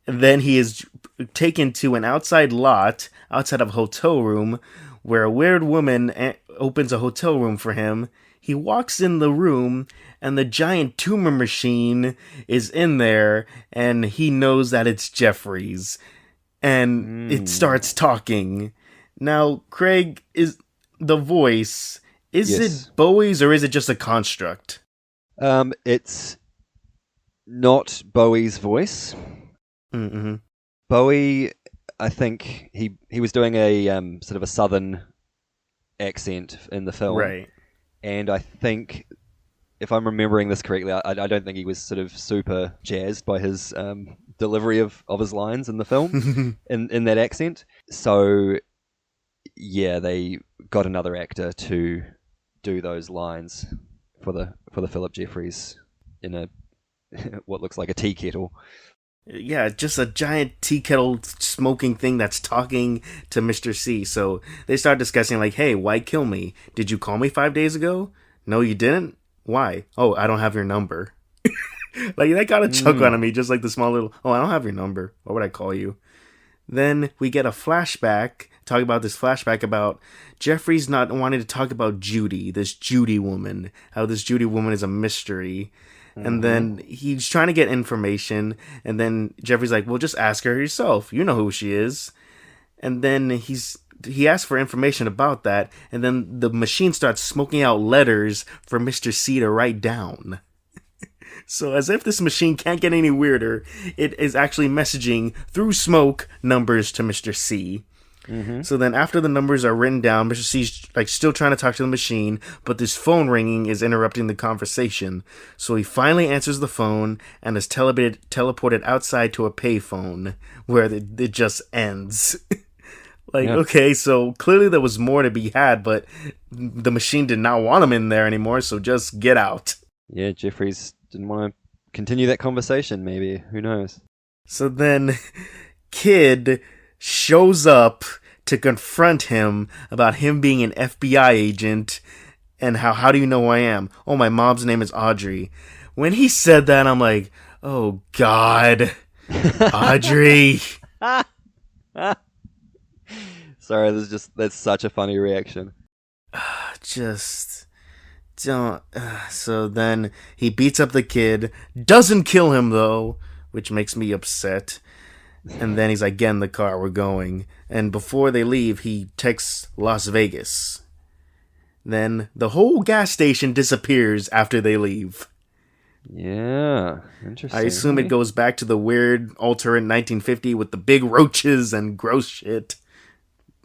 And then he is taken to an outside lot, outside of a hotel room, where a weird woman opens a hotel room for him. He walks in the room, and the giant tumor machine is in there, and he knows that it's Jeffries. And it starts talking. Now, Craig, is the voice, is it Bowie's or is it just a construct? It's not Bowie's voice. Mm-hmm. Bowie, I think he was doing a sort of a southern accent in the film. Right. And I think, if I'm remembering this correctly, I don't think he was sort of super jazzed by his delivery of his lines in the film in that accent. So, yeah, they got another actor to do those lines for the Philip Jeffries in a what looks like a tea kettle. Yeah, just a giant tea kettle smoking thing that's talking to Mr. C. So they start discussing like, hey, why kill me? Did you call me 5 days ago? No, you didn't? Why? Oh, I don't have your number. Like, that got a chuckle out of me, just like the small little, oh, I don't have your number. Why would I call you? Then we get a flashback, talk about this flashback about Jeffries not wanting to talk about Judy, this Judy woman, how this Judy woman is a mystery. And then he's trying to get information, and then Jeffrey's like, well, just ask her yourself. You know who she is. And then he asks for information about that, and then the machine starts smoking out letters for Mr. C to write down. So as if this machine can't get any weirder, it is actually messaging through smoke numbers to Mr. C. So then after the numbers are written down, Mr. C's like still trying to talk to the machine, but this phone ringing is interrupting the conversation. So he finally answers the phone and is teleported outside to a payphone where it just ends. Okay, so clearly there was more to be had, but the machine did not want him in there anymore, so just get out. Yeah, Jeffries didn't want to continue that conversation, maybe. Who knows? So then Kid shows up to confront him about him being an FBI agent and how do you know who I am? Oh, my mom's name is Audrey. When he said that, I'm like, oh, God. Audrey. Sorry, that's such a funny reaction. Just don't. So then he beats up the kid, doesn't kill him though, which makes me upset. And then he's like, get in the car, we're going. And before they leave, he texts Las Vegas. Then the whole gas station disappears after they leave. Yeah, interesting. I assume it goes back to the weird alternate 1950 with the big roaches and gross shit.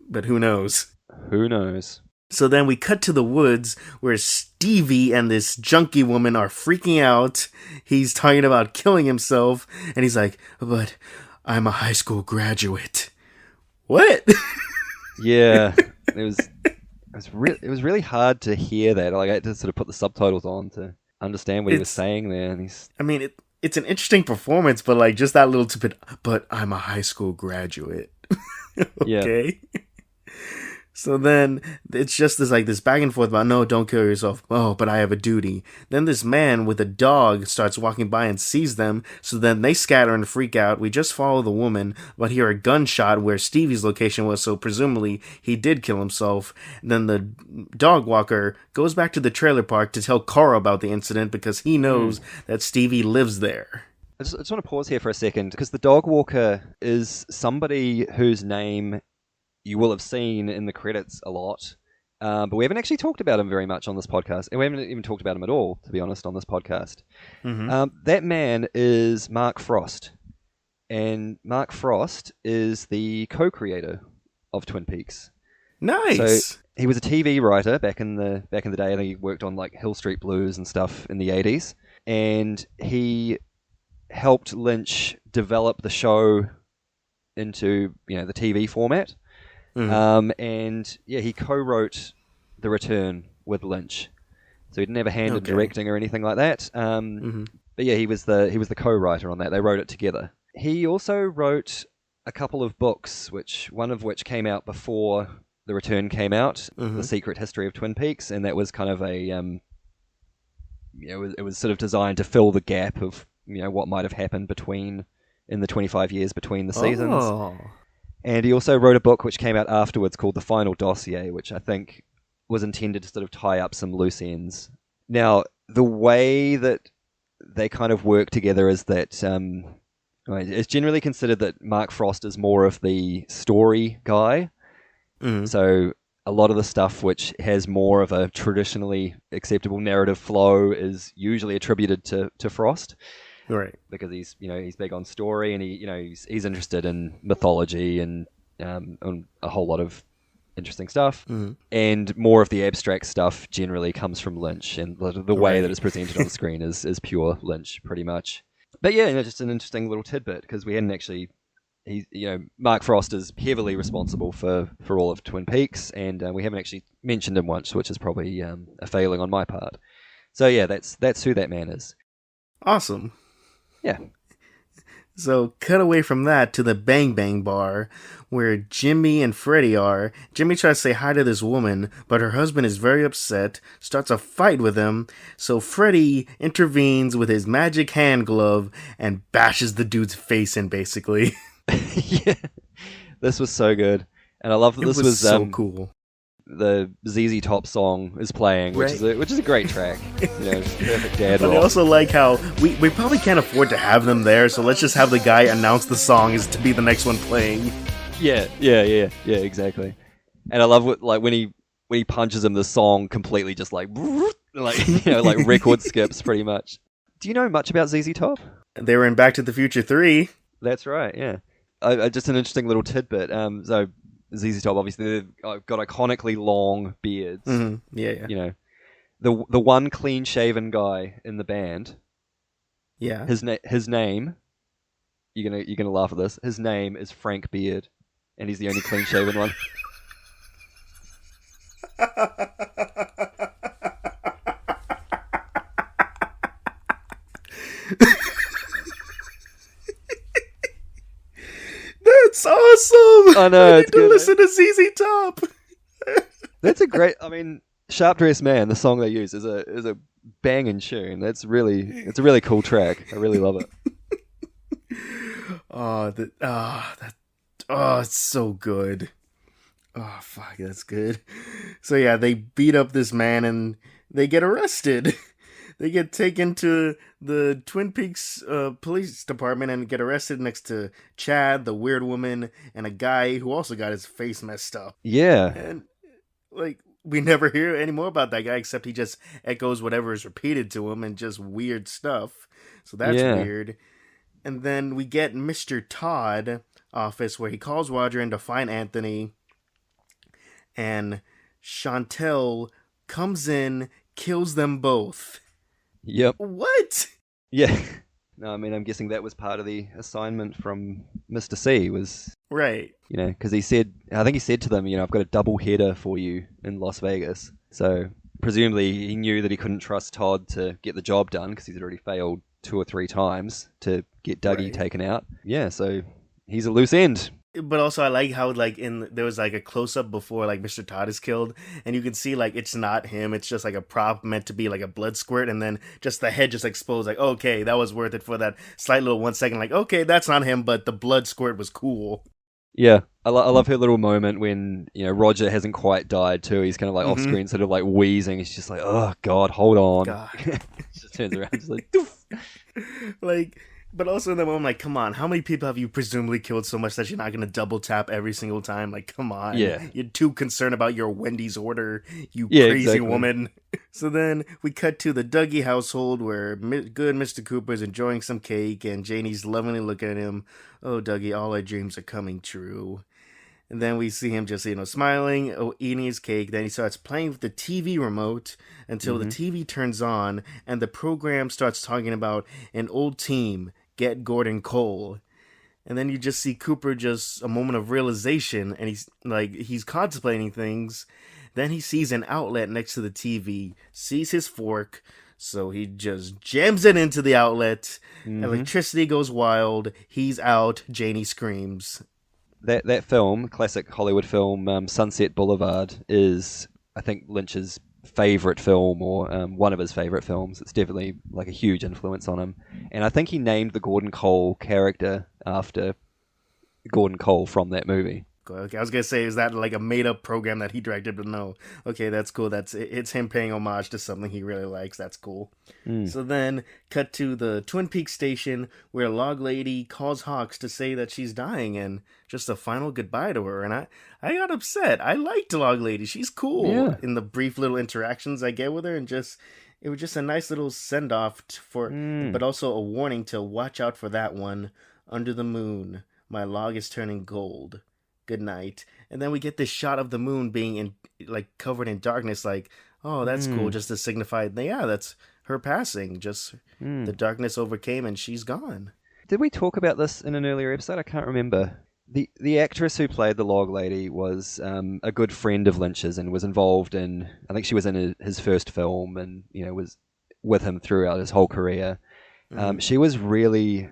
But who knows? Who knows? So then we cut to the woods where Stevie and this junkie woman are freaking out. He's talking about killing himself. And he's like, but I'm a high school graduate. What? Yeah, it was really hard to hear that. Like, I had to sort of put the subtitles on to understand what he was saying there. And I mean, it's an interesting performance, but like just that little tidbit. But I'm a high school graduate. Okay. Yeah. So then it's just this back and forth about, no, don't kill yourself. Oh, but I have a duty. Then this man with a dog starts walking by and sees them. So then they scatter and freak out. We just follow the woman, but hear a gunshot where Stevie's location was. So presumably he did kill himself. And then the dog walker goes back to the trailer park to tell Carl about the incident because he knows that Stevie lives there. I just want to pause here for a second because the dog walker is somebody whose name you will have seen in the credits a lot, but we haven't actually talked about him very much on this podcast. And we haven't even talked about him at all, to be honest, on this podcast. That man is Mark Frost, and Mark Frost is the co-creator of Twin Peaks. Nice. So he was a TV writer back in the day. I think he worked on like Hill Street Blues and stuff in the 80s, and he helped Lynch develop the show into the TV format. And yeah, he co-wrote The Return with Lynch, so he didn't have a hand in directing or anything like that. But yeah, he was the co-writer on that. They wrote it together. He also wrote a couple of books, one of which came out before The Return came out, The Secret History of Twin Peaks, and that was kind of a it was sort of designed to fill the gap of what might have happened in the 25 years between the seasons. Oh. And he also wrote a book which came out afterwards called The Final Dossier, which I think was intended to sort of tie up some loose ends. Now, the way that they kind of work together is that it's generally considered that Mark Frost is more of the story guy. So a lot of the stuff which has more of a traditionally acceptable narrative flow is usually attributed to Frost. Right. Because he's big on story, and he's interested in mythology and a whole lot of interesting stuff. And more of the abstract stuff generally comes from Lynch, and the way that it's presented on screen is pure Lynch, pretty much. But yeah, just an interesting little tidbit, because we hadn't actually. Mark Frost is heavily responsible for all of Twin Peaks, and we haven't actually mentioned him once, which is probably a failing on my part. So yeah, that's who that man is. Awesome. Yeah. So cut away from that to the Bang Bang bar, where Jimmy and Freddie are. Jimmy tries to say hi to this woman, but her husband is very upset, starts a fight with him, so Freddie intervenes with his magic hand glove and bashes the dude's face in, basically. Yeah, this was so good, and I love that this was so cool. The ZZ Top song is playing, which is a great track. Perfect dad rock. But I also like how we probably can't afford to have them there, so let's just have the guy announce the song is to be the next one playing. Yeah, exactly. And I love when he punches him, the song completely just like record skips pretty much. Do you know much about ZZ Top? They were in Back to the Future 3. That's right, yeah. Just an interesting little tidbit. So ZZ Top, obviously, they've got iconically long beards. Yeah. The one clean shaven guy in the band. Yeah. His name. You're gonna laugh at this. His name is Frank Beard, and he's the only clean shaven one. That's awesome! I know, I it's need to good. listen to ZZ Top. That's a great. I mean, Sharp Dressed Man, the song they use, is a banging tune. It's a really cool track. I really love it. It's so good. Oh fuck, that's good. So yeah, they beat up this man and they get arrested. They get taken to the Twin Peaks police department and get arrested next to Chad, the weird woman, and a guy who also got his face messed up. Yeah. And, we never hear any more about that guy except he just echoes whatever is repeated to him and just weird stuff. So that's weird. And then we get Mr. Todd office where he calls Roger in to find Anthony. And Chantel comes in, kills them both. Yep. What? Yeah. No, I mean, I'm guessing that was part of the assignment from Mr. C, was... Right. Because I think he said to them, I've got a double header for you in Las Vegas. So, presumably, he knew that he couldn't trust Todd to get the job done, because he's already failed 2 or 3 times to get Dougie taken out. Yeah, so he's a loose end. But also I like how there was a close up before Mr. Todd is killed, and you can see it's not him, it's just a prop meant to be a blood squirt, and then just the head just explodes, okay, that was worth it for that slight little 1 second, okay, that's not him, but the blood squirt was cool. Yeah, I love her little moment when Roger hasn't quite died too. He's kind of off screen, sort of wheezing. He's just oh god, hold on. God. Just turns around, just doof. But also in the moment, come on, how many people have you presumably killed so much that you're not going to double tap every single time? Come on. Yeah. You're too concerned about your Wendy's order, you crazy woman. So then we cut to the Dougie household where good Mr. Cooper is enjoying some cake and Janie's lovingly looking at him. Oh, Dougie, all our dreams are coming true. And then we see him just, smiling, eating his cake. Then he starts playing with the TV remote until the TV turns on and the program starts talking about an old team, Get Gordon Cole. And then you just see Cooper just a moment of realization, and he's contemplating things. Then he sees an outlet next to the TV, sees his fork, so he just jams it into the outlet. Electricity goes wild. He's out. Janie screams. that film, classic Hollywood film, Sunset Boulevard, is, I think, Lynch's favorite film, or one of his favorite films. It's definitely like a huge influence on him. And I think he named the Gordon Cole character after Gordon Cole from that movie. Okay, I was gonna say, is that like a made-up program that he directed? But no. Okay, that's cool. It's him paying homage to something he really likes. That's cool. So then, cut to the Twin Peaks station where Log Lady calls Hawks to say that she's dying and just a final goodbye to her. And I got upset. I liked Log Lady. She's cool in the brief little interactions I get with her, and it was just a nice little send-off but also a warning to watch out for that one. Under the moon, my log is turning gold. Good night. And then we get this shot of the moon being covered in darkness, like, oh, that's cool, just to signify, that's her passing. Just the darkness overcame and she's gone. Did we talk about this in an earlier episode? I can't remember. The actress who played the Log Lady was a good friend of Lynch's and was involved in, I think she was in his first film, and was with him throughout his whole career. She was really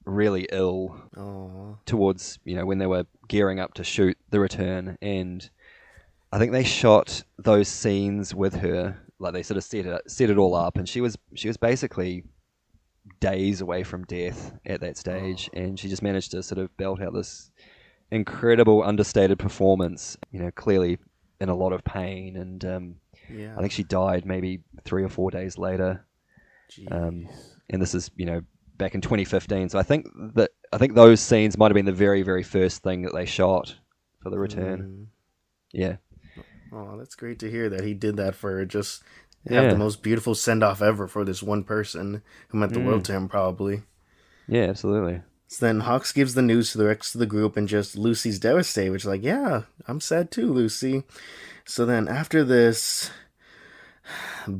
ill towards when they were gearing up to shoot The Return, and I think they shot those scenes with her, like they sort of set it all up, and she was basically days away from death at that stage, and she just managed to sort of belt out this incredible understated performance, clearly in a lot of pain, and I think she died maybe 3 or 4 days later. And this is back in 2015, so I think those scenes might have been the very, very first thing that they shot for The Return. Yeah. Oh, that's great to hear that he did that for her. Just have the most beautiful send-off ever for this one person who meant the world to him, probably. Yeah, absolutely. So then Hawks gives the news to the rest of the group, and just Lucy's devastated, which is like, yeah, I'm sad too, Lucy. So then after this,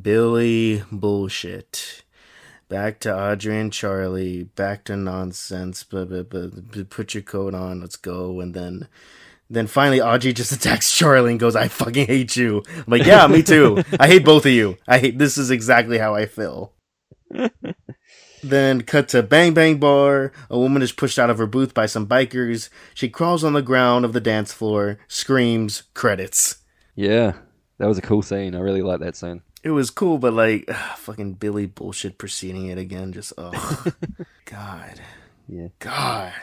Billy bullshit. Back to Audrey and Charlie. Back to nonsense. Put your coat on. Let's go. And then finally Audrey just attacks Charlie and goes, I fucking hate you. I'm like, yeah, me too. I hate both of you. This is exactly how I feel. Then cut to Bang Bang Bar. A woman is pushed out of her booth by some bikers. She crawls on the ground of the dance floor, screams, credits. Yeah, that was a cool scene. I really like that scene. It was cool, but fucking Billy bullshit preceding it again. Just, God. Yeah. God.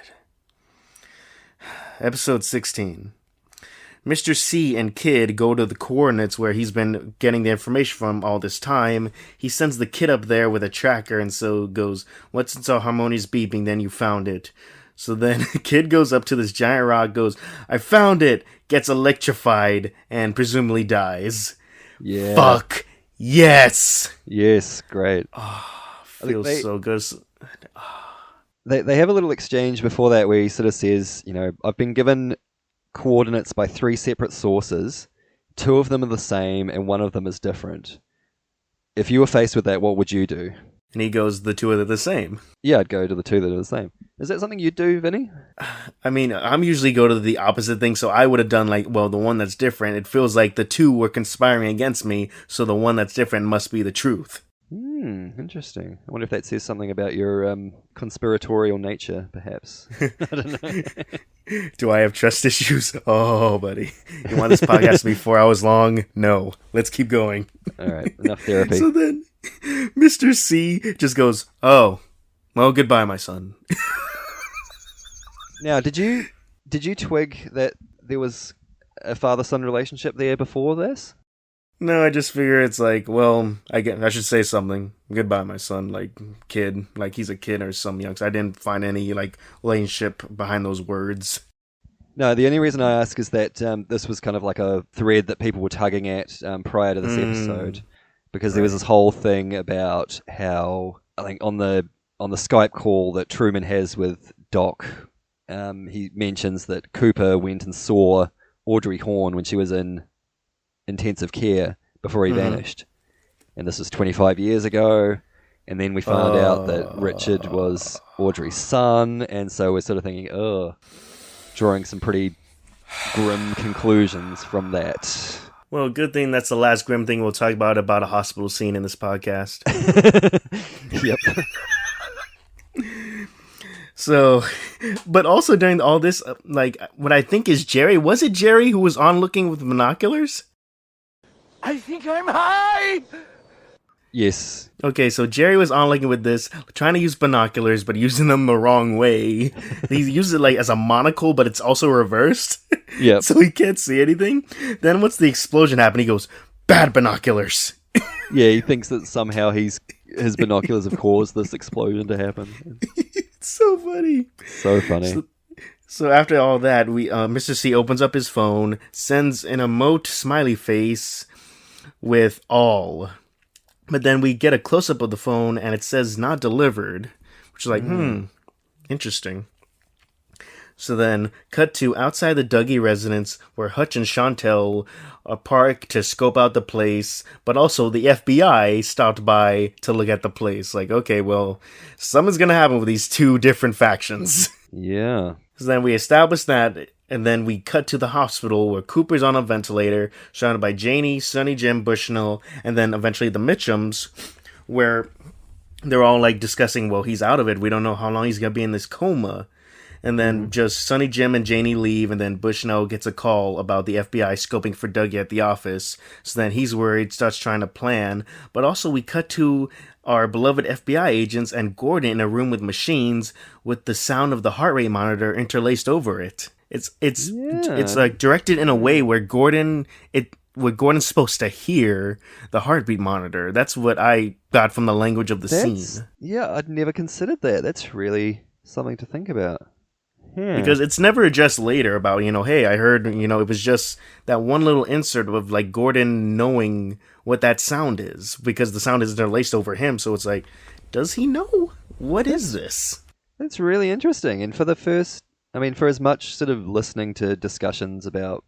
Episode 16. Mr. C and Kid go to the coordinates where he's been getting the information from all this time. He sends the kid up there with a tracker, and so goes, once it's all harmonious beeping, then you found it. So then Kid goes up to this giant rock, goes, I found it, gets electrified, and presumably dies. Yeah. Fuck. Yes. Yes, great. Feels so good. They have a little exchange before that where he sort of says, I've been given coordinates by 3 separate sources. 2 of them are the same and 1 of them is different. If you were faced with that, what would you do? And he goes, the 2 are the same. Yeah, I'd go to the 2 that are the same. Is that something you'd do, Vinny? I mean, I'm usually go to the opposite thing, so I would have done the one that's different. It feels like the 2 were conspiring against me, so the one that's different must be the truth. Interesting. I wonder if that says something about your conspiratorial nature, perhaps. I don't know. Do I have trust issues? Oh, buddy. You want this podcast to be 4 hours long? No. Let's keep going. All right. Enough therapy. So then Mr. C just goes, oh, well, goodbye, my son. Now, did you twig that there was a father-son relationship there before this? No, I just figure it's well, I should say something. Goodbye, my son, kid. He's a kid or some young. I didn't find any, relationship behind those words. No, the only reason I ask is that this was kind of like a thread that people were tugging at prior to this episode. Because there was this whole thing about how, I think on the Skype call that Truman has with Doc, he mentions that Cooper went and saw Audrey Horne when she was in intensive care before he vanished. And this was 25 years ago. And then we found out that Richard was Audrey's son. And so we're sort of thinking, drawing some pretty grim conclusions from that. Well, good thing that's the last grim thing we'll talk about a hospital scene in this podcast. Yep. So, but also during all this, like, what I think is Jerry, was it Jerry who was onlooking with binoculars? I think I'm high! Yes. Okay, so Jerry was onlooking with this, trying to use binoculars, but using them the wrong way. He uses it like as a monocle, but it's also reversed. Yeah. So he can't see anything. Then once the explosion happened, he goes, "Bad binoculars." Yeah, he thinks that somehow his binoculars have caused this explosion to happen. It's so funny. So funny. So after all that, Mr. C opens up his phone, sends an emote smiley face with all. But then we get a close-up of the phone, and it says not delivered, which is like, interesting. So then, cut to outside the Dougie residence, where Hutch and Chantel park to scope out the place, but also the FBI stopped by to look at the place. Like, okay, well, something's gonna happen with these two different factions. Yeah. So then we establish that, and then we cut to the hospital where Cooper's on a ventilator, surrounded by Janie, Sonny Jim, Bushnell, and then eventually the Mitchums, where they're all like discussing, well, he's out of it. We don't know how long he's going to be in this coma. And then just Sonny Jim and Janie leave, and then Bushnell gets a call about the FBI scoping for Dougie at the office. So then he's worried, starts trying to plan. But also we cut to our beloved FBI agents and Gordon in a room with machines with the sound of the heart rate monitor interlaced over it. It's like directed in a way where Gordon's supposed to hear the heartbeat monitor. That's what I got from the language of the scene. Yeah, I'd never considered that. That's really something to think about. Because it's never addressed later about, hey, I heard, it was just that one little insert of like Gordon knowing what that sound is, because the sound is interlaced over him. So it's like, does he know? What is this? That's really interesting. And for as much sort of listening to discussions about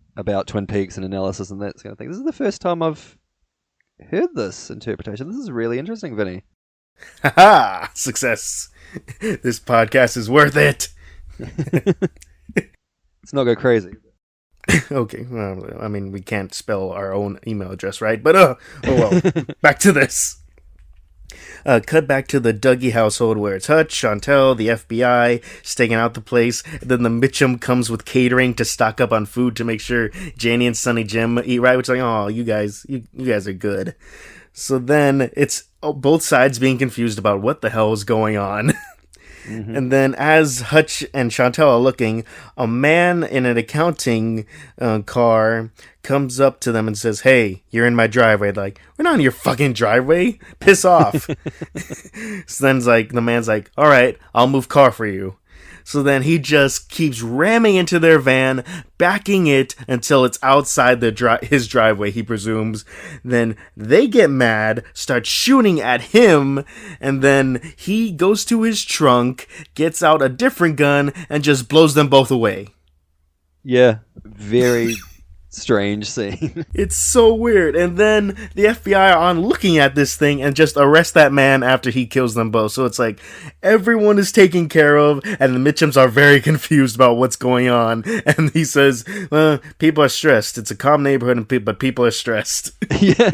Twin Peaks and analysis and that kind of thing, this is the first time I've heard this interpretation. This is really interesting, Vinny. Haha! Success! This podcast is worth it! Let's not go crazy. Okay, well, I mean, we can't spell our own email address, right? But, oh well, back to this. Cut back to the Dougie household where it's Hutch, Chantel, the FBI, staking out the place. And then the Mitchum comes with catering to stock up on food to make sure Janie and Sonny Jim eat right, which is like, oh, you guys are good. So then it's both sides being confused about what the hell is going on. Mm-hmm. And then as Hutch and Chantel are looking, a man in an accounting car comes up to them and says, "Hey, you're in my driveway." They're like, "We're not in your fucking driveway. Piss off." So then the man's like, "All right, I'll move car for you." So then he just keeps ramming into their van, backing it until it's outside his driveway, he presumes. Then they get mad, start shooting at him, and then he goes to his trunk, gets out a different gun, and just blows them both away. Yeah, very strange scene. It's so weird. And then the FBI are on looking at this thing and just arrest that man after he kills them both. So it's like everyone is taken care of, and the Mitchums are very confused about what's going on. And he says, "Well, people are stressed. It's a calm neighborhood, but people are stressed." Yeah.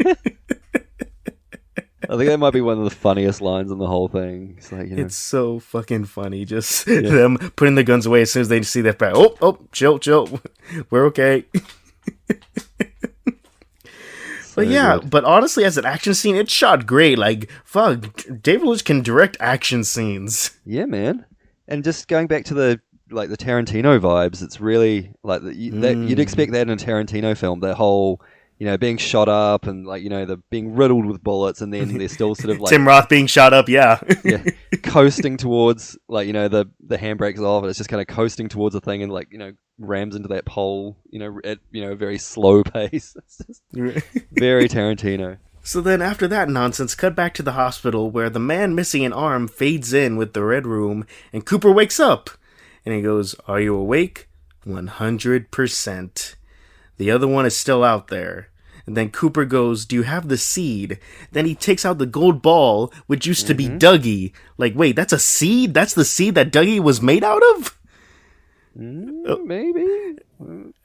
I think that might be one of the funniest lines in the whole thing. It's like, it's so fucking funny. Just them putting the guns away as soon as they see that back. Oh, chill. We're okay. But yeah, good. But honestly, as an action scene, it's shot great. Like, fuck, David Lynch can direct action scenes. Yeah, man. And just going back to the Tarantino vibes, it's really like you'd expect that in a Tarantino film. That whole, being shot up and the being riddled with bullets, and then they're still sort of like Tim Roth being shot up, yeah, coasting towards the handbrake's off, and it's just kind of coasting towards a thing, and rams into that pole, at a very slow pace. It's just very Tarantino. So then after that nonsense, cut back to the hospital where the man missing an arm fades in with the Red Room, and Cooper wakes up, and he goes, "Are you awake?" 100%. The other one is still out there. And then Cooper goes, "Do you have the seed?" Then he takes out the gold ball, which used to be Dougie. Like, wait, that's a seed? That's the seed that Dougie was made out of? Maybe.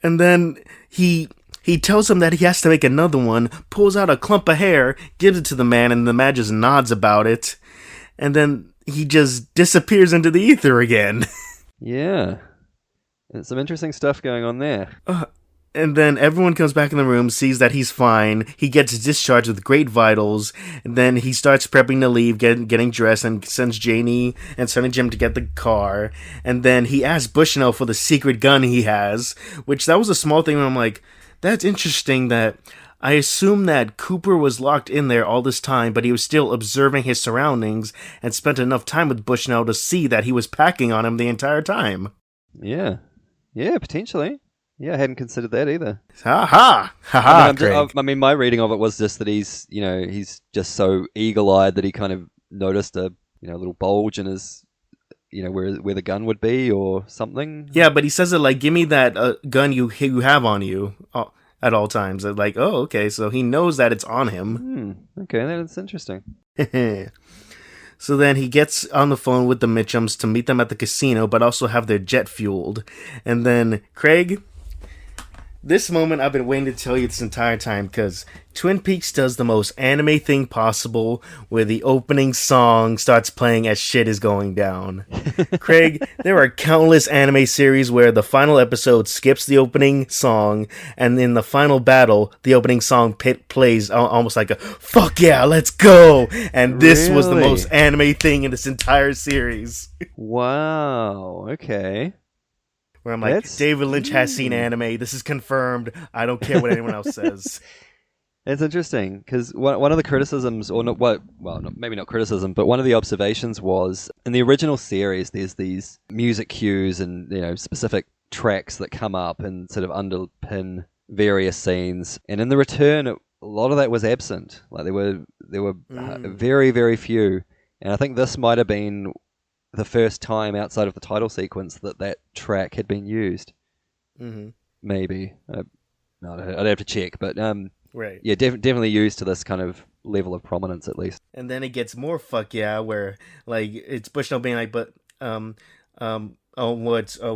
And then he tells him that he has to make another one, pulls out a clump of hair, gives it to the man, and the man just nods about it. And then he just disappears into the ether again. Yeah. There's some interesting stuff going on there. And then everyone comes back in the room, sees that he's fine. He gets discharged with great vitals. And then he starts prepping to leave, getting dressed, and sends Janie and Sonny Jim to get the car. And then he asks Bushnell for the secret gun he has, which that was a small thing where I'm like, that's interesting that I assume that Cooper was locked in there all this time, but he was still observing his surroundings and spent enough time with Bushnell to see that he was packing on him the entire time. Yeah. Yeah, potentially. Yeah, I hadn't considered that either. Ha ha! Ha ha! I mean, my reading of it was just that he's just so eagle-eyed that he kind of noticed a little bulge in his, where the gun would be or something. Yeah, but he says it like, "Give me that gun you have on you at all times." Like, oh, okay, so he knows that it's on him. Okay, that's interesting. So then he gets on the phone with the Mitchums to meet them at the casino, but also have their jet fueled. And then Craig. This moment I've been waiting to tell you this entire time, because Twin Peaks does the most anime thing possible, where the opening song starts playing as shit is going down. Craig, there are countless anime series where the final episode skips the opening song, and in the final battle, the opening song plays almost like a, fuck yeah, let's go! And this was the most anime thing in this entire series. Wow, okay. Where I'm like, David Lynch has seen anime. This is confirmed. I don't care what anyone else says. It's interesting because one of the criticisms, maybe not criticism, but one of the observations was in the original series, there's these music cues and specific tracks that come up and sort of underpin various scenes. And in the return, a lot of that was absent. Like there were very, very few. And I think this might have been the first time outside of the title sequence that track had been used. Mm-hmm. Maybe. I'd have to check, but right. Yeah, definitely used to this kind of level of prominence at least. And then it gets more fuck yeah, where like it's Bushnell being like, but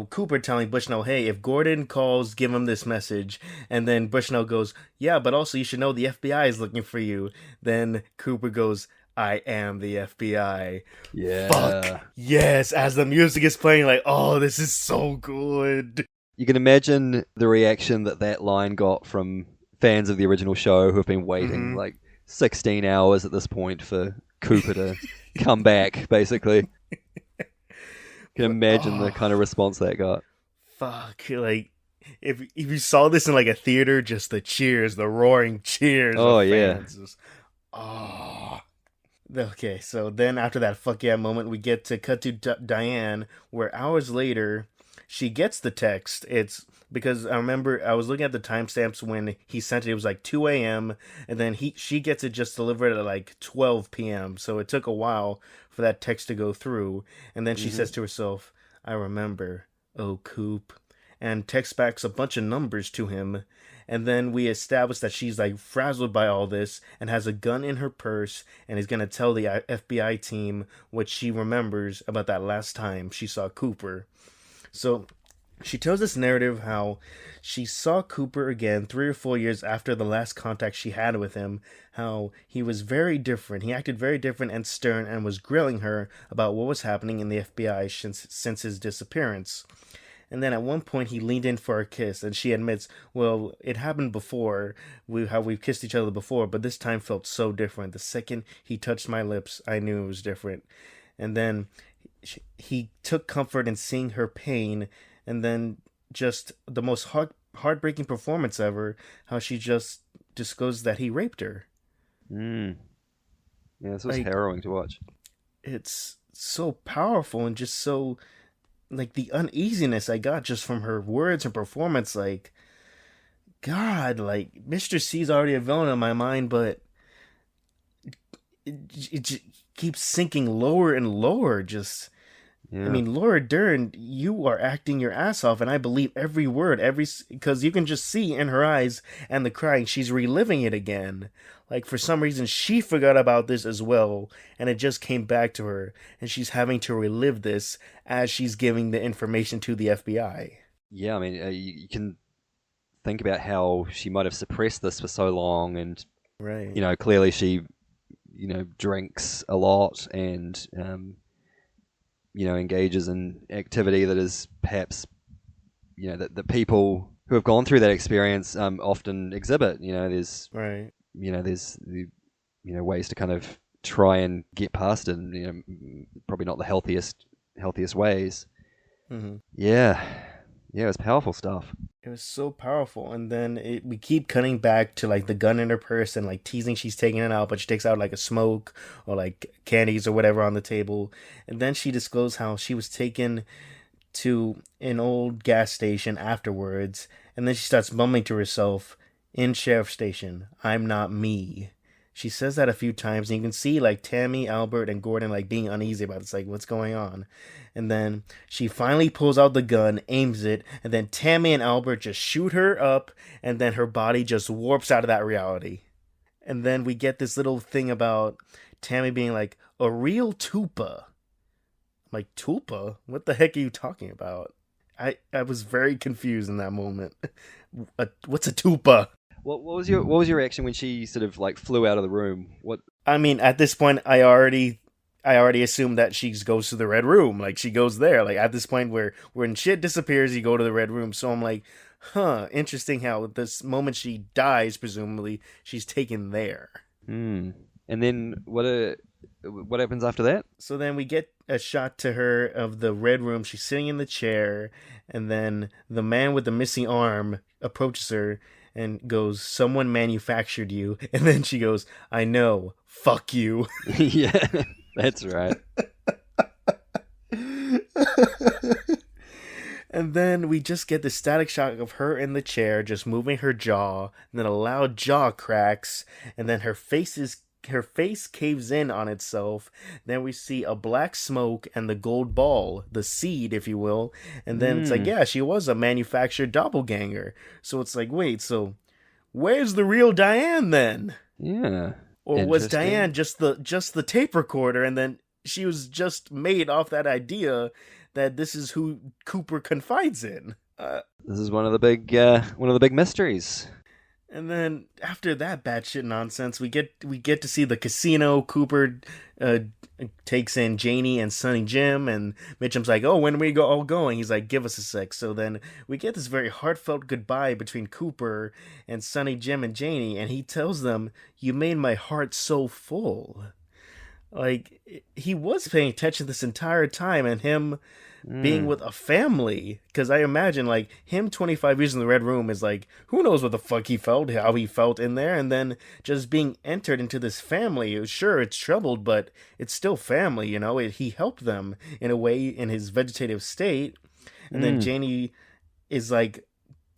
Cooper telling Bushnell, hey, if Gordon calls, give him this message. And then Bushnell goes, yeah, but also you should know the FBI is looking for you. Then Cooper goes, I am the FBI. Yeah. Fuck. Yes, as the music is playing, like, oh, this is so good. You can imagine the reaction that line got from fans of the original show who have been waiting like 16 hours at this point for Cooper to come back, basically. You can imagine the kind of response that got. Fuck. Like, if you saw this in like a theater, just the cheers, the roaring cheers. Oh, of yeah. fans. Just, oh. Okay, so then after that fuck yeah moment, we get to cut to Diane, where hours later, she gets the text. It's because I remember I was looking at the timestamps when he sent it. It was like 2 a.m. And then she gets it just delivered at like 12 p.m. So it took a while for that text to go through. And then she says to herself, I remember, oh, Coop. And texts back a bunch of numbers to him. And then we establish that she's like frazzled by all this and has a gun in her purse and is going to tell the FBI team what she remembers about that last time she saw Cooper. So she tells this narrative how she saw Cooper again 3 or 4 years after the last contact she had with him, how he was very different. He acted very different and stern and was grilling her about what was happening in the FBI since his disappearance. And then at one point he leaned in for a kiss, and she admits, well, it happened before, we've kissed each other before, but this time felt so different. The second he touched my lips, I knew it was different. And then he took comfort in seeing her pain, and then just the most heartbreaking performance ever, how she just disclosed that he raped her. Yeah, this was harrowing to watch. It's so powerful and just so... like, the uneasiness I got just from her words and performance, like, God, like, Mr. C's already a villain in my mind, but it just keeps sinking lower and lower, just... Yeah. I mean, Laura Dern, you are acting your ass off, and I believe every word, because you can just see in her eyes and the crying, she's reliving it again. Like, for some reason, she forgot about this as well, and it just came back to her, and she's having to relive this as she's giving the information to the FBI. Yeah, I mean, you can think about how she might have suppressed this for so long, and, right. Clearly she, drinks a lot, and... engages in activity that is perhaps, that people who have gone through that experience often exhibit. Right. There's ways to kind of try and get past it, and probably not the healthiest ways. Mm-hmm. Yeah, it was powerful stuff. It was so powerful. And then we keep cutting back to like the gun in her purse and like teasing she's taking it out, but she takes out like a smoke or like candies or whatever on the table. And then she disclosed how she was taken to an old gas station afterwards. And then she starts mumbling to herself, "In sheriff station, I'm not me." She says that a few times, and you can see like Tammy, Albert, and Gordon like being uneasy about it. It's like, what's going on? And then she finally pulls out the gun, aims it, and then Tammy and Albert just shoot her up, and then her body just warps out of that reality. And then we get this little thing about Tammy being like, "a real tupa." I'm like, "Tupa? What the heck are you talking about?" I was very confused in that moment. What's a tupa? What was your reaction when she sort of like flew out of the room? What? I mean, at this point, I already assumed that she goes to the red room. Like, she goes there. Like, at this point where when shit disappears, you go to the red room. So I'm like, interesting how this moment she dies, presumably, she's taken there. And then what happens after that? So then we get a shot to her of the red room. She's sitting in the chair, and then the man with the missing arm approaches her and goes, "Someone manufactured you." And then she goes, "I know, fuck you." Yeah, that's right. And then we just get the static shot of her in the chair, just moving her jaw, and then a loud jaw cracks, and then her face caves in on itself. Then we see a black smoke and the gold ball, the seed, if you will. And then it's like, yeah, she was a manufactured doppelganger. So it's like, wait, so where's the real Diane then? Yeah. Or was Diane just the tape recorder, and then she was just made off that idea that this is who Cooper confides in? This is one of the big mysteries. And then after that batshit nonsense, we get to see the casino. Cooper takes in Janie and Sonny Jim, and Mitchum's like, "Oh, when are we all going?" He's like, "Give us a sec." So then we get this very heartfelt goodbye between Cooper and Sonny Jim and Janie, and he tells them, "You made my heart so full." Like, he was paying attention this entire time, and him being with a family, because I imagine like him 25 years in the red room is like, who knows what the fuck he felt, how he felt in there, and then just being entered into this family. Sure, it's troubled, but it's still family, he helped them in a way in his vegetative state. And then Janie is like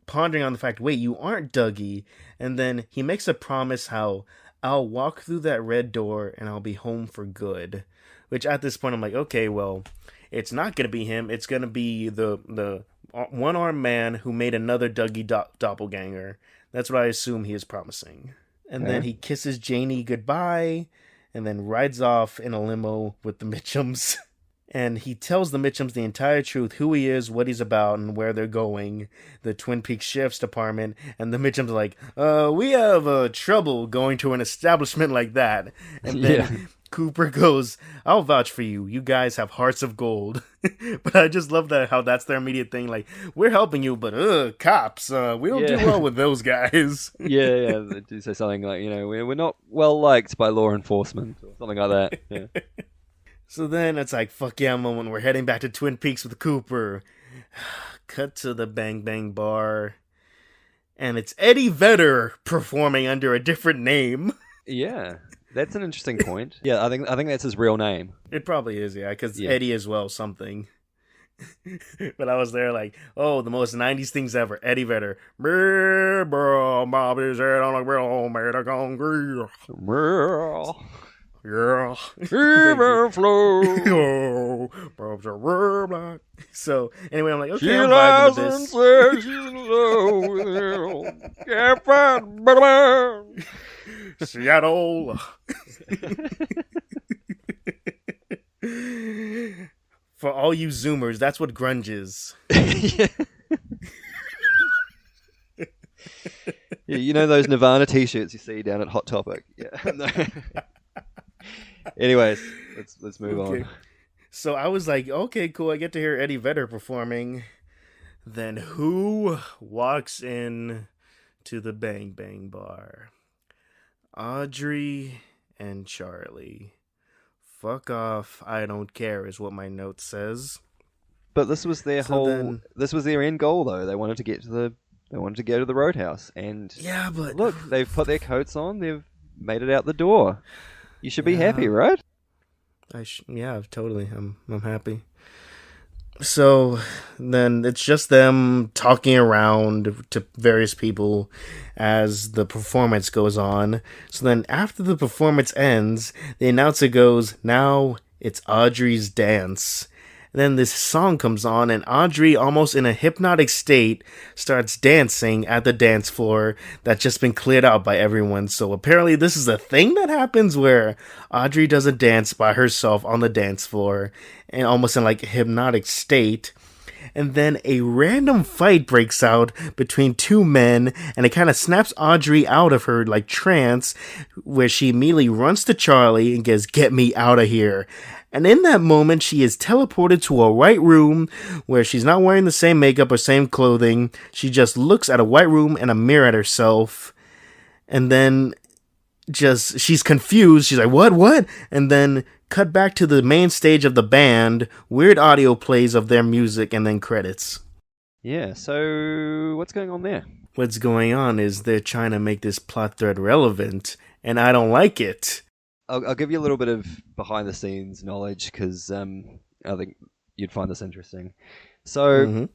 pondering on the fact, wait, you aren't Dougie. And then he makes a promise how, "I'll walk through that red door and I'll be home for good," which at this point I'm like, okay, well, it's not going to be him. It's going to be the one-armed man who made another Dougie doppelganger. That's what I assume he is promising. And then he kisses Janie goodbye and then rides off in a limo with the Mitchums. And he tells the Mitchums the entire truth, who he is, what he's about, and where they're going, the Twin Peaks Sheriff's Department. And the Mitchums are like, we have trouble going to an establishment like that. And then Cooper goes, "I'll vouch for you. You guys have hearts of gold." But I just love how that's their immediate thing. Like, we're helping you, but cops, we don't do well with those guys. Yeah, they do say something like, we're not well liked by law enforcement, or something like that. Yeah. So then it's like, fuck yeah moment. We're heading back to Twin Peaks with Cooper. Cut to the Bang Bang Bar. And it's Eddie Vedder performing under a different name. Yeah. That's an interesting point. Yeah, I think that's his real name. It probably is, yeah, because Eddie as well, something. But I was there like, oh, the most 90s things ever. Eddie Vedder. Bobby's head on a grill made of concrete. Yeah. River flow. So, anyway, I'm like, okay, I'm vibing with this. Says she's in love with him. Can't find Seattle. For all you Zoomers, that's what grunge is. Yeah, those Nirvana t-shirts you see down at Hot Topic. Yeah. No. Anyways, let's move on. So I was like, okay, cool. I get to hear Eddie Vedder performing. Then who walks in to the Bang Bang Bar? Audrey and Charlie. Fuck off. I don't care is what my note says. But this was their this was their end goal, though. They wanted to get to the Roadhouse, and yeah, but look, they've put their coats on. They've made it out the door. You should be happy, right? Yeah, totally. I'm happy. So then it's just them talking around to various people as the performance goes on. So then after the performance ends, the announcer goes, "Now it's Audrey's dance." And then this song comes on, and Audrey, almost in a hypnotic state, starts dancing at the dance floor that's just been cleared out by everyone. So apparently this is a thing that happens where Audrey does a dance by herself on the dance floor, and almost in like a hypnotic state. And then a random fight breaks out between two men, and it kind of snaps Audrey out of her like trance, where she immediately runs to Charlie and goes, "Get me out of here." And in that moment, she is teleported to a white room where she's not wearing the same makeup or same clothing. She just looks at a white room and a mirror at herself. And then she's confused. She's like, what? And then cut back to the main stage of the band. Weird audio plays of their music and then credits. Yeah, so what's going on there? What's going on is they're trying to make this plot thread relevant, and I don't like it. I'll give you a little bit of behind-the-scenes knowledge because I think you'd find this interesting. So,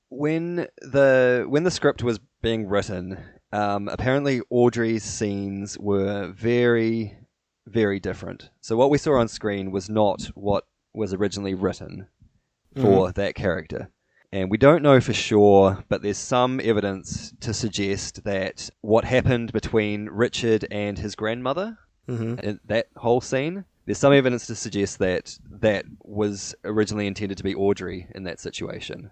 when the script was being written, apparently Audrey's scenes were very, very different. So what we saw on screen was not what was originally written for that character. And we don't know for sure, but there's some evidence to suggest that what happened between Richard and his grandmother, in that whole scene, there's some evidence to suggest that that was originally intended to be Audrey in that situation,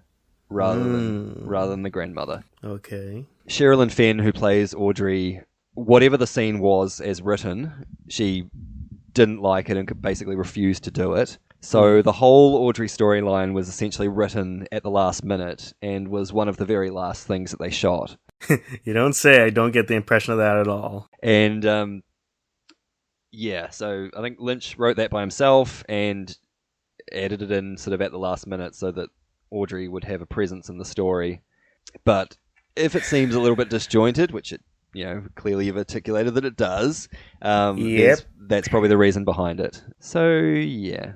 rather than the grandmother. Okay. Sherilyn Fenn, who plays Audrey, whatever the scene was as written, she didn't like it and basically refused to do it. So the whole Audrey storyline was essentially written at the last minute and was one of the very last things that they shot. You don't say. I don't get the impression of that at all. And yeah, so I think Lynch wrote that by himself and added it in sort of at the last minute so that Audrey would have a presence in the story. But if it seems a little bit disjointed, which it, clearly you've articulated that it does, that's probably the reason behind it. So, yeah.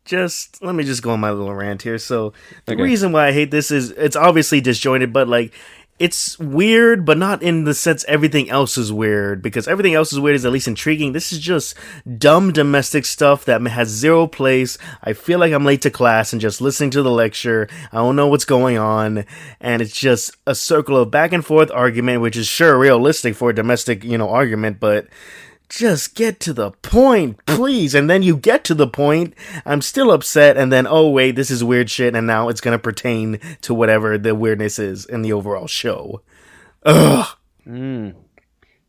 Let me just go on my little rant here. So, the reason why I hate this is it's obviously disjointed, but like, it's weird, but not in the sense everything else is weird, because everything else is weird is at least intriguing. This is just dumb domestic stuff that has zero place. I feel like I'm late to class and just listening to the lecture. I don't know what's going on, and it's just a circle of back and forth argument, which is sure realistic for a domestic, argument, but just get to the point, please. And then you get to the point, I'm still upset, and then, oh wait, this is weird shit, and now it's gonna pertain to whatever the weirdness is in the overall show. Ugh. No,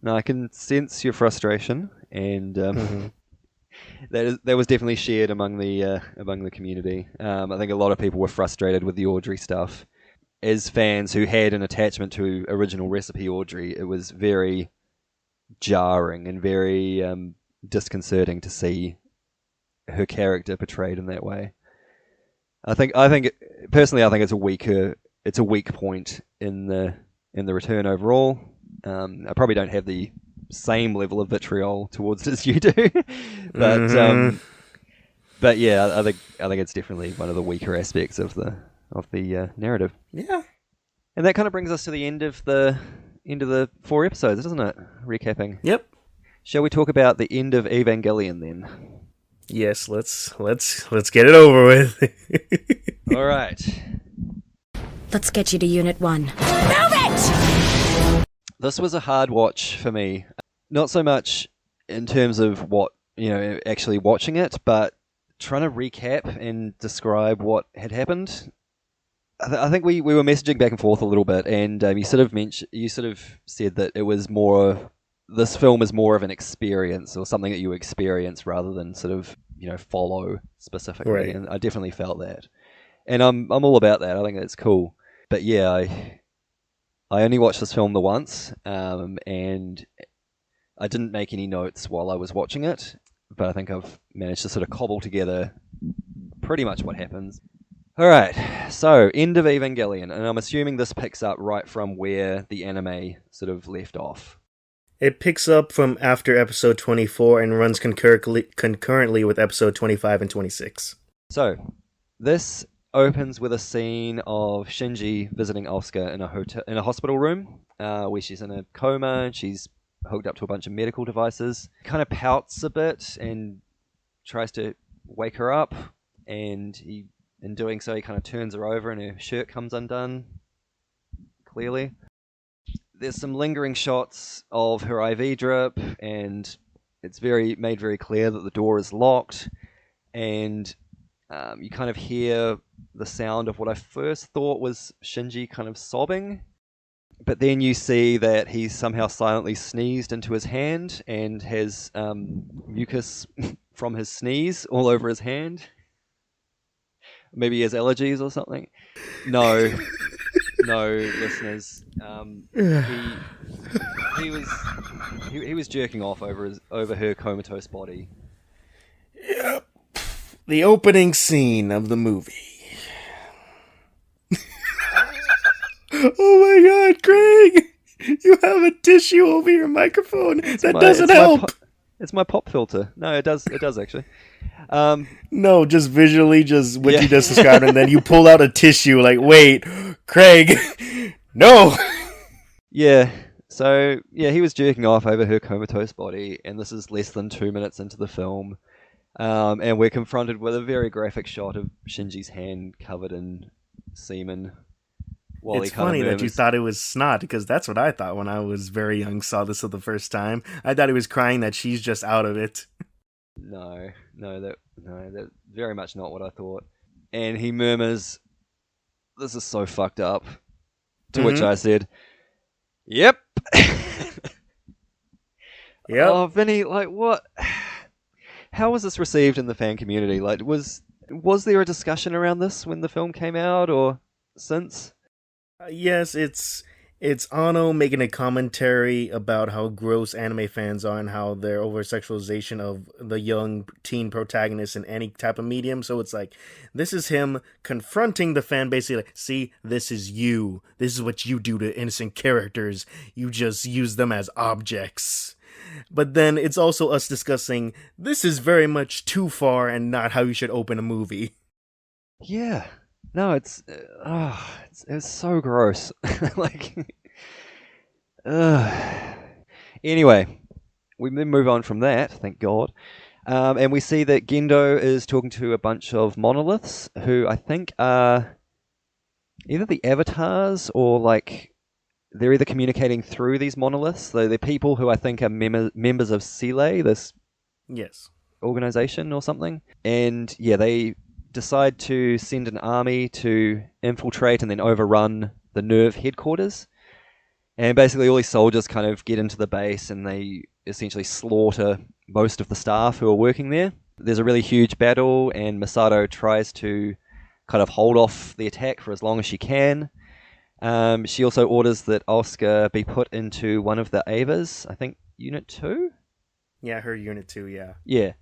I can sense your frustration, and that was definitely shared among the community. I think a lot of people were frustrated with the Audrey stuff. As fans who had an attachment to original Recipe Audrey, it was very jarring and very disconcerting to see her character portrayed in that way. I think personally it's a weak point in the return overall. I probably don't have the same level of vitriol towards it as you do, but yeah, I think it's definitely one of the weaker aspects of the narrative. Yeah, and that kind of brings us to the end of the 4 episodes, doesn't it? Recapping. Yep. Shall we talk about the end of Evangelion then? Yes, let's get it over with. All right. Let's get you to Unit 1. Move it! This was a hard watch for me. Not so much in terms of what, actually watching it, but trying to recap and describe what had happened. I think we were messaging back and forth a little bit, and you sort of said that it was this film is more of an experience or something that you experience rather than sort of follow specifically. Right. And I definitely felt that. And I'm all about that. I think it's cool. But yeah, I only watched this film the once, and I didn't make any notes while I was watching it, but I think I've managed to sort of cobble together pretty much what happens. All right, so End of Evangelion, and I'm assuming this picks up right from where the anime sort of left off. It picks up from after episode 24 and runs concurrently with episode 25 and 26. So, this opens with a scene of Shinji visiting Asuka in a hospital room, where she's in a coma and she's hooked up to a bunch of medical devices. Kind of pouts a bit and tries to wake her up, and in doing so, he kind of turns her over and her shirt comes undone, clearly. There's some lingering shots of her IV drip, and it's made very clear that the door is locked, and you kind of hear the sound of what I first thought was Shinji kind of sobbing, but then you see that he's somehow silently sneezed into his hand and has mucus from his sneeze all over his hand. Maybe he has allergies or something. No, listeners. He was jerking off over her comatose body. Yep. The opening scene of the movie. Oh my God, Craig! You have a tissue over your microphone. That doesn't help. It's my pop filter. No, it does actually. No, just visually, just what you just described, and then you pull out a tissue. Like, wait, Craig, no. Yeah. So he was jerking off over her comatose body, and this is less than 2 minutes into the film, and we're confronted with a very graphic shot of Shinji's hand covered in semen. It's funny that you thought it was snot, because that's what I thought when I was very young, saw this for the first time. I thought he was crying that she's just out of it. No, that's very much not what I thought. And he murmurs, "This is so fucked up." To which I said, "Yep." Yep. Oh, Vinny, like, what? How was this received in the fan community? Like, was there a discussion around this when the film came out, or since? Yes, it's Anno making a commentary about how gross anime fans are and how their over-sexualization of the young teen protagonist in any type of medium. So it's like, this is him confronting the fan, basically like, see, this is you. This is what you do to innocent characters. You just use them as objects. But then it's also us discussing, this is very much too far and not how you should open a movie. Yeah. No, it's so gross. Like, anyway, we move on from that, thank God, and we see that Gendo is talking to a bunch of monoliths who I think are either the avatars or like they're either communicating through these monoliths. They're people who I think are members of Sile, this organization or something, and they decide to send an army to infiltrate and then overrun the Nerve headquarters. And basically all these soldiers kind of get into the base and they essentially slaughter most of the staff who are working there. There's a really huge battle and Masato tries to kind of hold off the attack for as long as she can. She also orders that Asuka be put into one of the Avas, I think Unit 2? Yeah, her Unit 2, yeah. Yeah.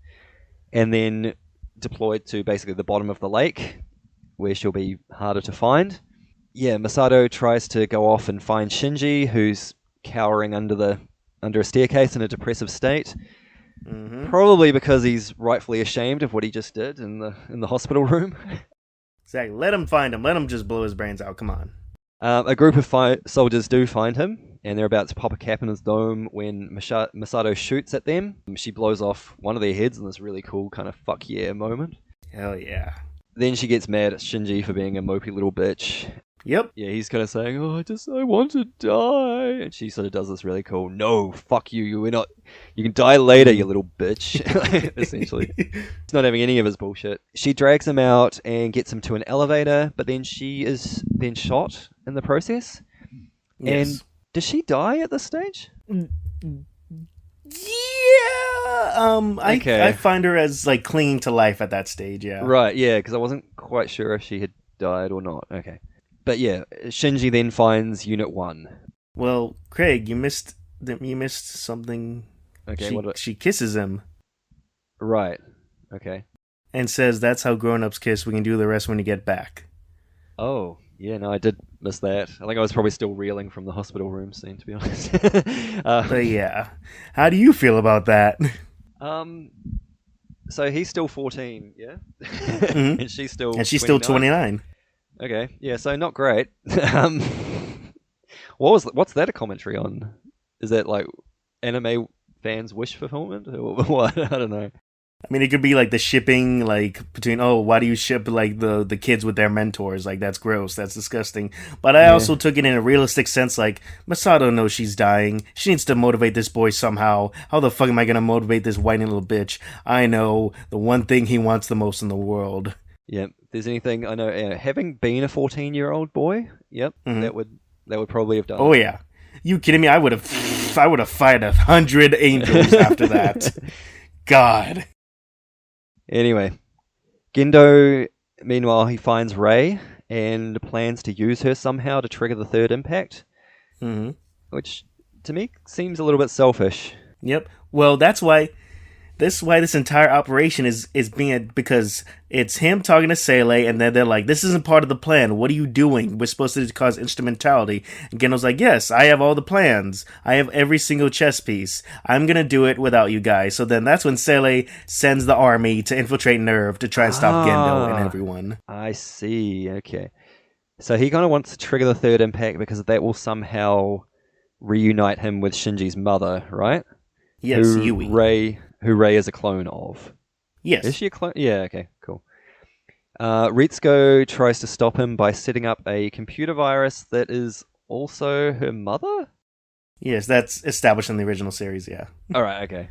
And then deployed to basically the bottom of the lake, where she'll be harder to find. Yeah, Masato tries to go off and find Shinji, who's cowering under a staircase in a depressive state. Mm-hmm. Probably because he's rightfully ashamed of what he just did in the hospital room. Exactly. Let him find him. Let him just blow his brains out. Come on. A group of soldiers do find him, and they're about to pop a cap in his dome when Masato shoots at them. She blows off one of their heads in this really cool kind of fuck yeah moment. Hell yeah. Then she gets mad at Shinji for being a mopey little bitch. Yep. Yeah, he's kind of saying, I want to die. And she sort of does this really cool, no, fuck you, you can die later, you little bitch. Essentially. He's not having any of his bullshit. She drags him out and gets him to an elevator, but then she is then shot in the process. Yes. And does she die at this stage? Yeah, I find her as like clinging to life at that stage. Yeah. Right. Yeah, because I wasn't quite sure if she had died or not. Okay. But yeah, Shinji then finds Unit 1. Well, Craig, you missed something. Okay. She kisses him. Right. Okay. And says that's how grown-ups kiss. We can do the rest when you get back. Oh, yeah, no, I did miss that. I think I was probably still reeling from the hospital room scene, to be honest. But yeah, how do you feel about that? So he's still 14, yeah? Mm-hmm. And she's still still 29. Okay, yeah, so not great. What's that a commentary on? Is that like anime fans' wish fulfillment or what? I don't know. I mean, it could be like the shipping, like between, why do you ship like the kids with their mentors? Like, that's gross, that's disgusting. But I also took it in a realistic sense, like, Masato knows she's dying. She needs to motivate this boy somehow. How the fuck am I gonna motivate this whiny little bitch? I know the one thing he wants the most in the world. Yep. If there's anything I know, having been a 14-year-old boy, yep, that would probably have done. Oh yeah, you kidding me? I would have fired 100 angels after that. God. Anyway, Gendo, meanwhile, he finds Rei and plans to use her somehow to trigger the third impact, which to me seems a little bit selfish. Yep. Well, that's why this entire operation is being, because it's him talking to Sele, and then they're like, this isn't part of the plan. What are you doing? We're supposed to cause instrumentality. And Gendo's like, yes, I have all the plans. I have every single chess piece. I'm going to do it without you guys. So then that's when Sele sends the army to infiltrate Nerve to try and stop Gendo and everyone. I see. Okay. So he kind of wants to trigger the third impact because that will somehow reunite him with Shinji's mother, right? Yes, Yui. Who Rei is a clone of. Yes. Is she a clone? Yeah, okay, cool. Ritsuko tries to stop him by setting up a computer virus that is also her mother? Yes, that's established in the original series, yeah. Alright, okay.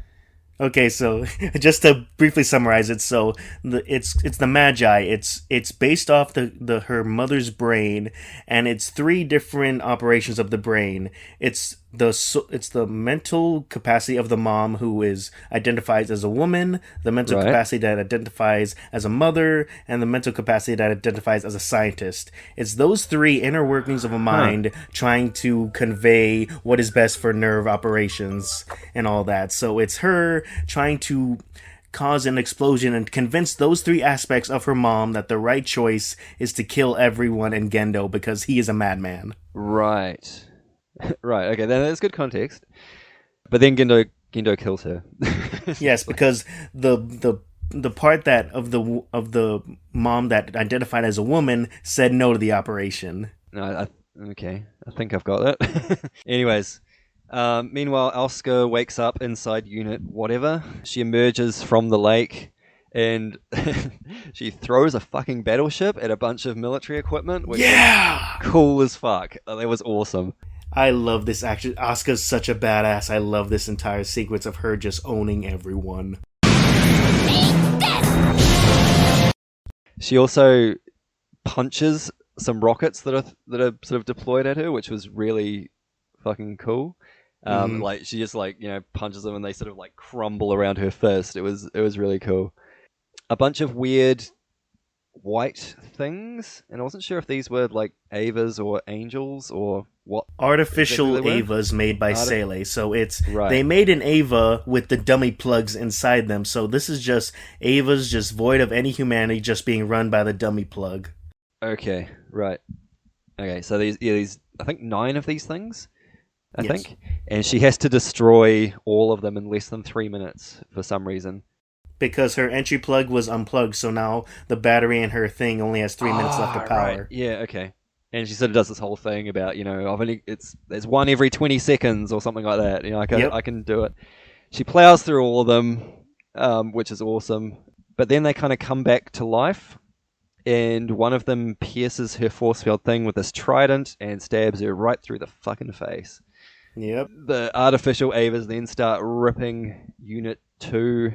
Okay, so just to briefly summarize it, so it's the Magi. It's based off her mother's brain, and it's 3 different operations of the brain. It's the mental capacity of the mom, who identifies as a woman, the mental capacity that identifies as a mother, and the mental capacity that identifies as a scientist. It's those 3 inner workings of a mind trying to convey what is best for nerve operations and all that. So it's her trying to cause an explosion and convince those 3 aspects of her mom that the right choice is to kill everyone in Gendo because he is a madman. Right. Right, okay, then that's good context. But then Gendo kills her. Yes, because the part that of the mom that identified as a woman said no to the operation. No, okay, I think I've got that. Anyways, meanwhile, Asuka wakes up inside Unit whatever. She emerges from the lake and she throws a fucking battleship at a bunch of military equipment, which is cool as fuck. That was awesome. I love this action. Asuka's such a badass. I love this entire sequence of her just owning everyone. She also punches some rockets that are sort of deployed at her, which was really fucking cool. Like she just punches them and they sort of like crumble around her fist. It was really cool. A bunch of weird white things, and I wasn't sure if these were like Avas or angels or what. Artificial Avas made by Sele. So they made an Ava with the dummy plugs inside them. So this is just Avas just void of any humanity, just being run by the dummy plug. Okay, right. Okay, so these I think 9 of these things. I think, and she has to destroy all of them in less than 3 minutes for some reason. Because her entry plug was unplugged, so now the battery in her thing only has 3 minutes left of power. Right. Yeah, okay. And she sort of does this whole thing about, there's one every 20 seconds or something like that. I can do it. She plows through all of them, which is awesome. But then they kind of come back to life, and one of them pierces her force field thing with this trident and stabs her right through the fucking face. Yep. The artificial Avas then start ripping Unit 2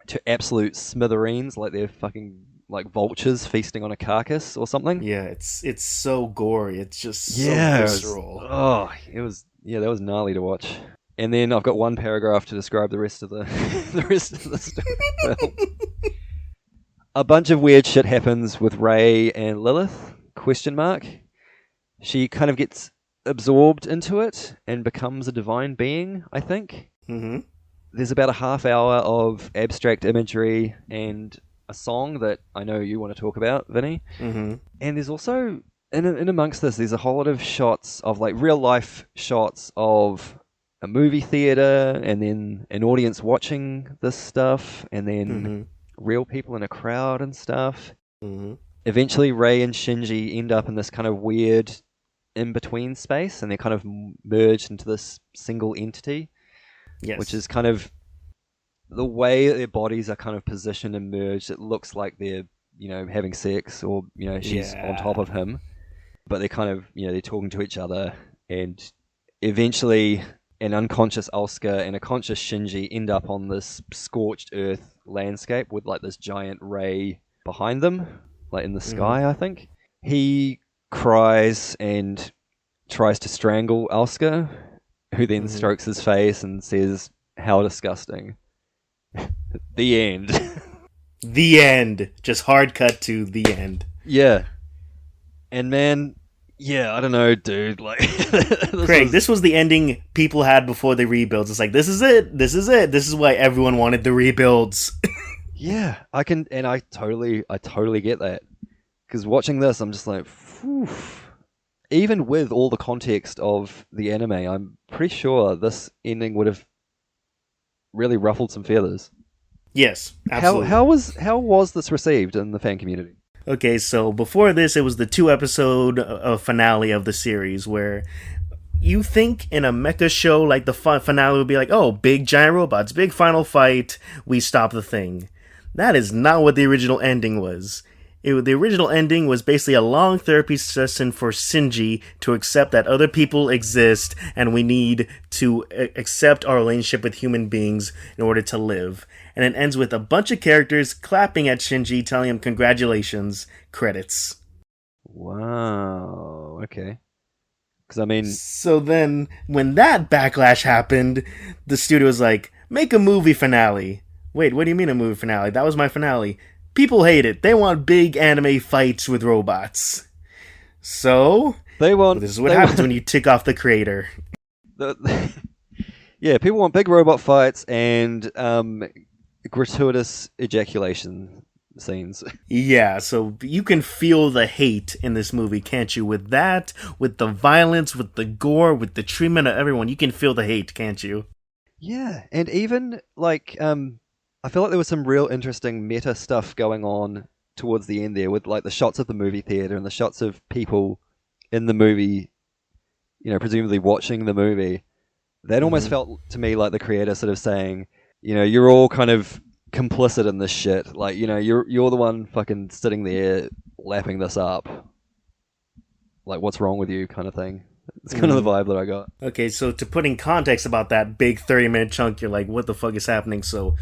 to absolute smithereens, like they're fucking like vultures feasting on a carcass or something. Yeah, it's so gory. It's just so visceral. That was gnarly to watch. And then I've got one paragraph to describe the rest of the the rest of the film. A bunch of weird shit happens with Ray and Lilith, ? She kind of gets absorbed into it and becomes a divine being, I think. Mm-hmm. There's about a half hour of abstract imagery and a song that I know you want to talk about, Vinny. Mm-hmm. And there's also, in amongst this, there's a whole lot of shots of like real life shots of a movie theater, and then an audience watching this stuff, and then real people in a crowd and stuff. Mm-hmm. Eventually, Rei and Shinji end up in this kind of weird in-between space, and they're kind of merged into this single entity. Yes. Which is kind of the way that their bodies are kind of positioned and merged. It looks like they're, having sex, or, she's on top of him. But they're kind of, they're talking to each other. And eventually, an unconscious Asuka and a conscious Shinji end up on this scorched earth landscape with, like, this giant ray behind them, like in the sky, I think. He cries and tries to strangle Asuka, who then strokes his face and says, "How disgusting." The end. The end. Just hard cut to the end. Yeah. And man, I don't know, dude. Like, this was the ending people had before the rebuilds. It's like, this is it. This is it. This is why everyone wanted the rebuilds. Yeah, I totally get that. Because watching this, I'm just like, phew. Even with all the context of the anime, I'm pretty sure this ending would have really ruffled some feathers. Yes, absolutely. How was this received in the fan community? Okay, so before this, it was the 2-episode finale of the series, where you think in a mecha show, like the finale would be like, oh, big giant robots, big final fight, we stop the thing. That is not what the original ending was. The original ending was basically a long therapy session for Shinji to accept that other people exist and we need to accept our relationship with human beings in order to live. And it ends with a bunch of characters clapping at Shinji, telling him congratulations, credits. Wow, okay. Because I mean... So then, when that backlash happened, the studio was like, make a movie finale. Wait, what do you mean a movie finale? That was my finale. People hate it. They want big anime fights with robots. So, this is what happens when you tick off the creator. Yeah, people want big robot fights and gratuitous ejaculation scenes. Yeah, so you can feel the hate in this movie, can't you? With that, with the violence, with the gore, with the treatment of everyone, you can feel the hate, can't you? Yeah, and even, like... I feel like there was some real interesting meta stuff going on towards the end there, with like the shots of the movie theater and the shots of people in the movie, presumably watching the movie. That almost felt to me like the creator sort of saying, you're all kind of complicit in this shit. Like, you're the one fucking sitting there lapping this up. Like, what's wrong with you, kind of thing. It's kind of the vibe that I got. Okay, so to put in context about that big 30-minute chunk, you're like, what the fuck is happening? So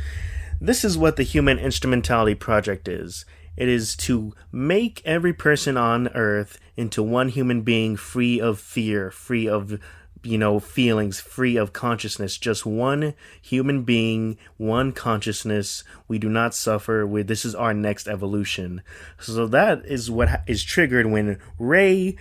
this is what the Human Instrumentality Project is. It is to make every person on Earth into one human being free of fear, free of, feelings, free of consciousness. Just one human being, one consciousness. We do not suffer. This is our next evolution. So that is what is triggered when Rei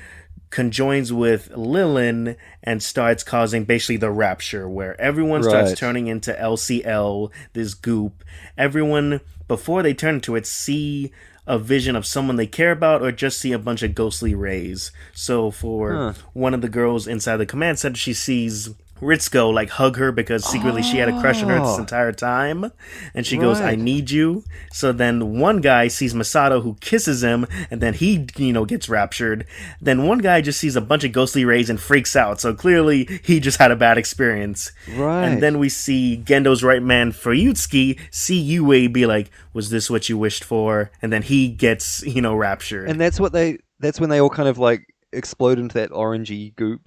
conjoins with Lilin and starts causing basically the rapture, where everyone starts turning into LCL, this goop. Everyone, before they turn into it, see a vision of someone they care about or just see a bunch of ghostly rays. So for one of the girls inside the command center, she sees Ritsuko like hug her because secretly she had a crush on her this entire time, and she goes, I need you. So then one guy sees Masato, who kisses him, and then he gets raptured. Then one guy just sees a bunch of ghostly rays and freaks out, so clearly he just had a bad experience. And then we see Gendo's right man Fuyutsuki see Yue be like, was this what you wished for? And then he gets raptured, and that's when they all kind of like explode into that orangey goop.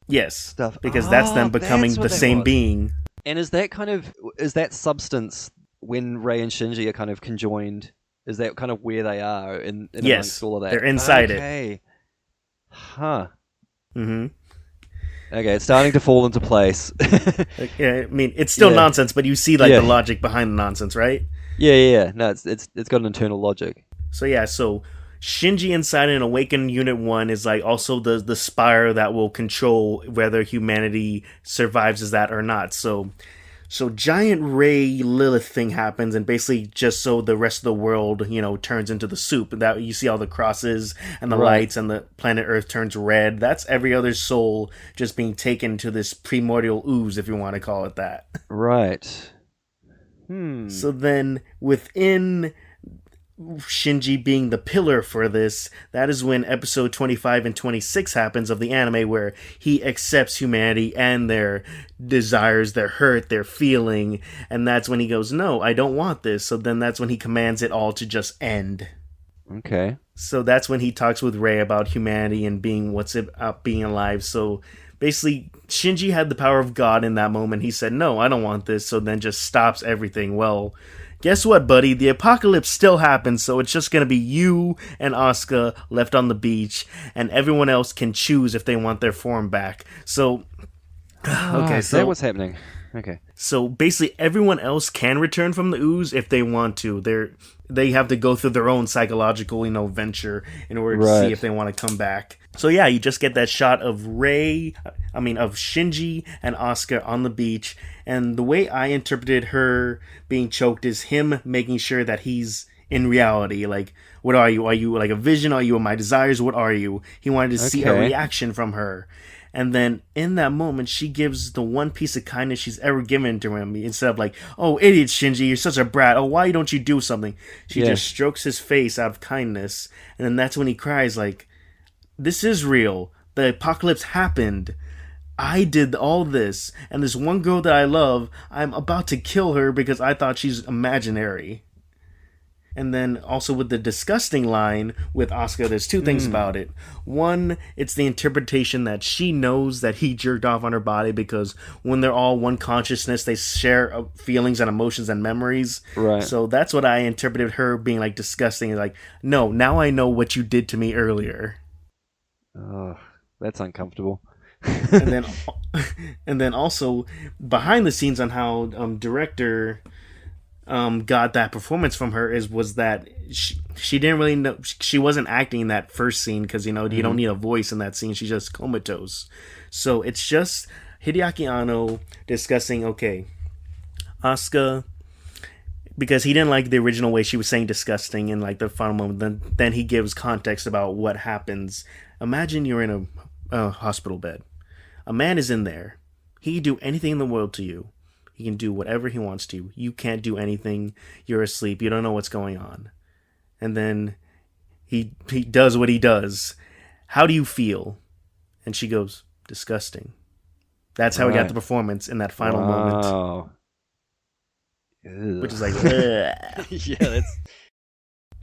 Yes, stuff. Because that's them becoming the same being. And is that substance, when Rei and Shinji are kind of conjoined, is that kind of where they are in yes, amongst all of that? They're inside it. Huh. Mm-hmm. Okay, it's starting to fall into place. Yeah, I mean, it's still nonsense, but you see like Yeah. the logic behind the nonsense, right? Yeah. No, it's got an internal logic. So Shinji inside an awakened Unit 1 is like also the spire that will control whether humanity survives as that or not. So giant Ray Lilith thing happens, and basically just so the rest of the world, turns into the soup. That you see all the crosses and the lights, and the planet Earth turns red. That's every other soul just being taken to this primordial ooze, if you want to call it that. Right. So then, within Shinji being the pillar for this, that is when episode 25 and 26 happens of the anime, where he accepts humanity and their desires, their hurt, their feeling, and that's when he goes, no, I don't want this. So then that's when he commands it all to just end. Okay. So that's when he talks with Rei about humanity and being what's it about being alive. So basically, Shinji had the power of God in that moment. He said, no, I don't want this, so then just stops everything. Well, guess what, buddy? The apocalypse still happens, so it's just going to be you and Asuka left on the beach, and everyone else can choose if they want their form back. So, okay, so that was happening. Okay. So basically, everyone else can return from the ooze if they want to. They have to go through their own psychological, venture in order to see if they want to come back. So yeah, you just get that shot of Shinji and Asuka on the beach, and the way I interpreted her being choked is him making sure that he's in reality. Like, what are you? Are you like a vision? Are you my desires? What are you? He wanted to see a reaction from her. And then in that moment, she gives the one piece of kindness she's ever given to him. Instead of like, oh, idiot Shinji, you're such a brat. Oh, why don't you do something? She just strokes his face out of kindness. And then that's when he cries like, this is real. The apocalypse happened. I did all this. And this one girl that I love, I'm about to kill her because I thought she's imaginary. And then also with the disgusting line with Asuka, there's two things about it. One, it's the interpretation that she knows that he jerked off on her body because when they're all one consciousness, they share feelings and emotions and memories. Right. So that's what I interpreted her being like disgusting. Like, no, now I know what you did to me earlier. Oh, that's uncomfortable. and then also behind the scenes on how director got that performance from her was that she didn't really know, she wasn't acting in that first scene because you don't need a voice in that scene. She's just comatose. So it's just Hideaki Anno discussing, okay, Asuka, because he didn't like the original way she was saying disgusting in like the final moment. Then he gives context about what happens. Imagine you're in a hospital bed. A man is in there. He can do anything in the world to you. He can do whatever he wants to. You can't do anything. You're asleep. You don't know what's going on. And then he does what he does. How do you feel? And she goes, disgusting. That's how he got the performance in that final moment. Which is like, yeah, that's...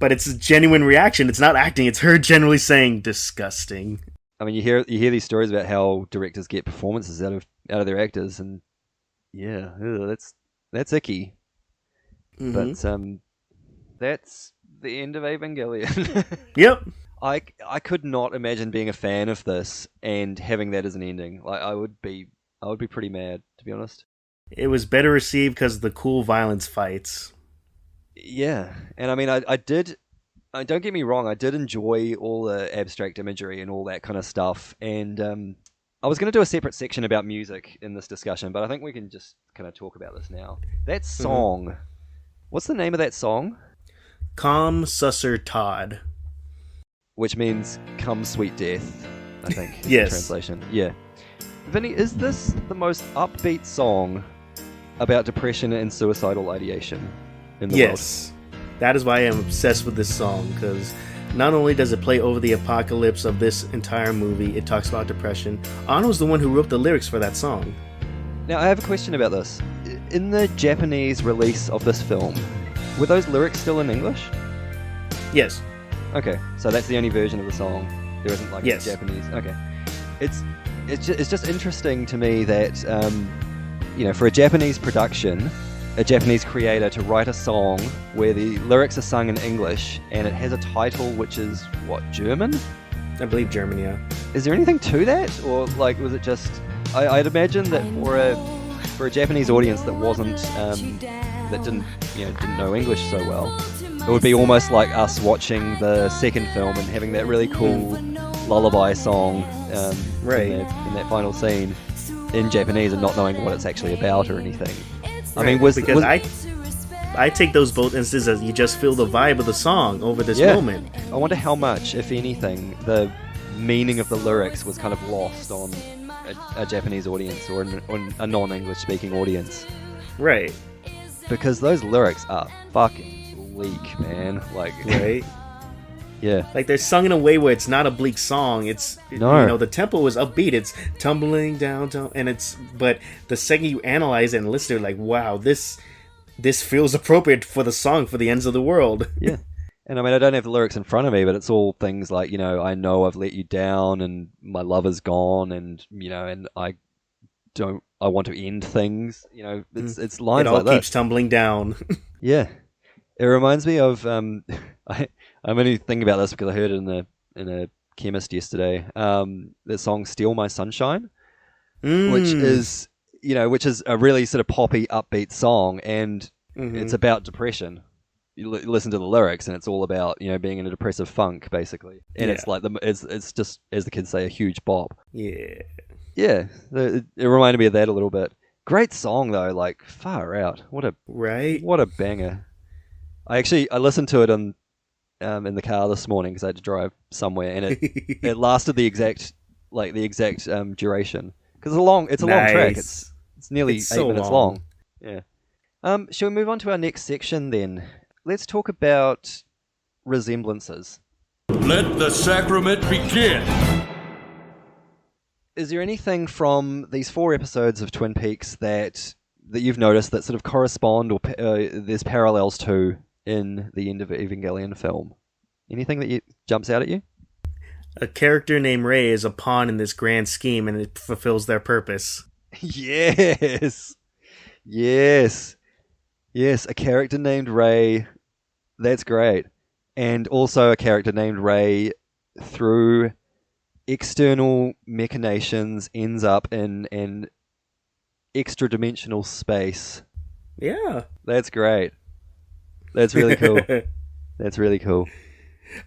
But it's a genuine reaction. It's not acting. It's her generally saying disgusting. I mean, you hear these stories about how directors get performances out of their actors, and yeah, that's icky. But that's the end of Evangelion. Yep. I could not imagine being a fan of this and having that as an ending. Like I would be pretty mad, to be honest. It was better received because of the cool violence fights. Yeah, and I mean, I did. Don't get me wrong, I did enjoy all the abstract imagery and all that kind of stuff, and I was going to do a separate section about music in this discussion, but I think we can just kind of talk about this now. That song, what's the name of that song? Come Susser Todd. Which means Come Sweet Death, I think. Is Yes. The translation. Yeah. Vinny, is this the most upbeat song about depression and suicidal ideation in the world? Yes. That is why I am obsessed with this song, because not only does it play over the apocalypse of this entire movie, it talks about depression. Anno's the one who wrote the lyrics for that song. Now, I have a question about this. In the Japanese release of this film, were those lyrics still in English? Yes. Okay, so that's the only version of the song. There isn't like Yes. a Japanese. Okay, it's just interesting to me that for a Japanese production, a Japanese creator to write a song where the lyrics are sung in English and it has a title which is what, German? I believe German, yeah. Is there anything to that, or like was it just I'd imagine that for a Japanese audience that wasn't that didn't know English so well, it would be almost like us watching the second film and having that really cool lullaby song right in that final scene in Japanese and not knowing what it's actually about or anything. Right. I mean, I take those both instances as you just feel the vibe of the song over this moment. I wonder how much, if anything, the meaning of the lyrics was kind of lost on a Japanese audience or a non-English speaking audience. Right. Because those lyrics are fucking bleak, man. Like, right. Yeah. Like they're sung in a way where it's not a bleak song. The tempo is upbeat. It's tumbling down, but the second you analyze it and listen to it, like, wow, this feels appropriate for the song for the ends of the world. Yeah. And I mean, I don't have the lyrics in front of me, but it's all things like, I know I've let you down and my love is gone and, and I want to end things. It's lines like that. It all keeps tumbling down. Yeah. It reminds me of, I'm only thinking about this because I heard it in a chemist yesterday, the song Steal My Sunshine, which is a really sort of poppy, upbeat song, and it's about depression. You listen to the lyrics, and it's all about being in a depressive funk, basically. And it's like it's just, as the kids say, a huge bop. Yeah. Yeah. It reminded me of that a little bit. Great song though, like far out. What a banger. I listened to it in the car this morning because I had to drive somewhere, and it lasted the exact duration because it's a long track. It's nearly 8 minutes long. Yeah. Shall we move on to our next section then? Let's talk about resemblances. Let the sacrament begin. Is there anything from these 4 episodes of Twin Peaks that you've noticed that sort of correspond or there's parallels to in the End of Evangelion film? Anything that jumps out at you? A character named Ray is a pawn in this grand scheme, and it fulfills their purpose. Yes. A character named Ray. That's great. And also a character named Ray, through external machinations, ends up in an extra-dimensional space. Yeah. That's great. That's really cool. That's really cool.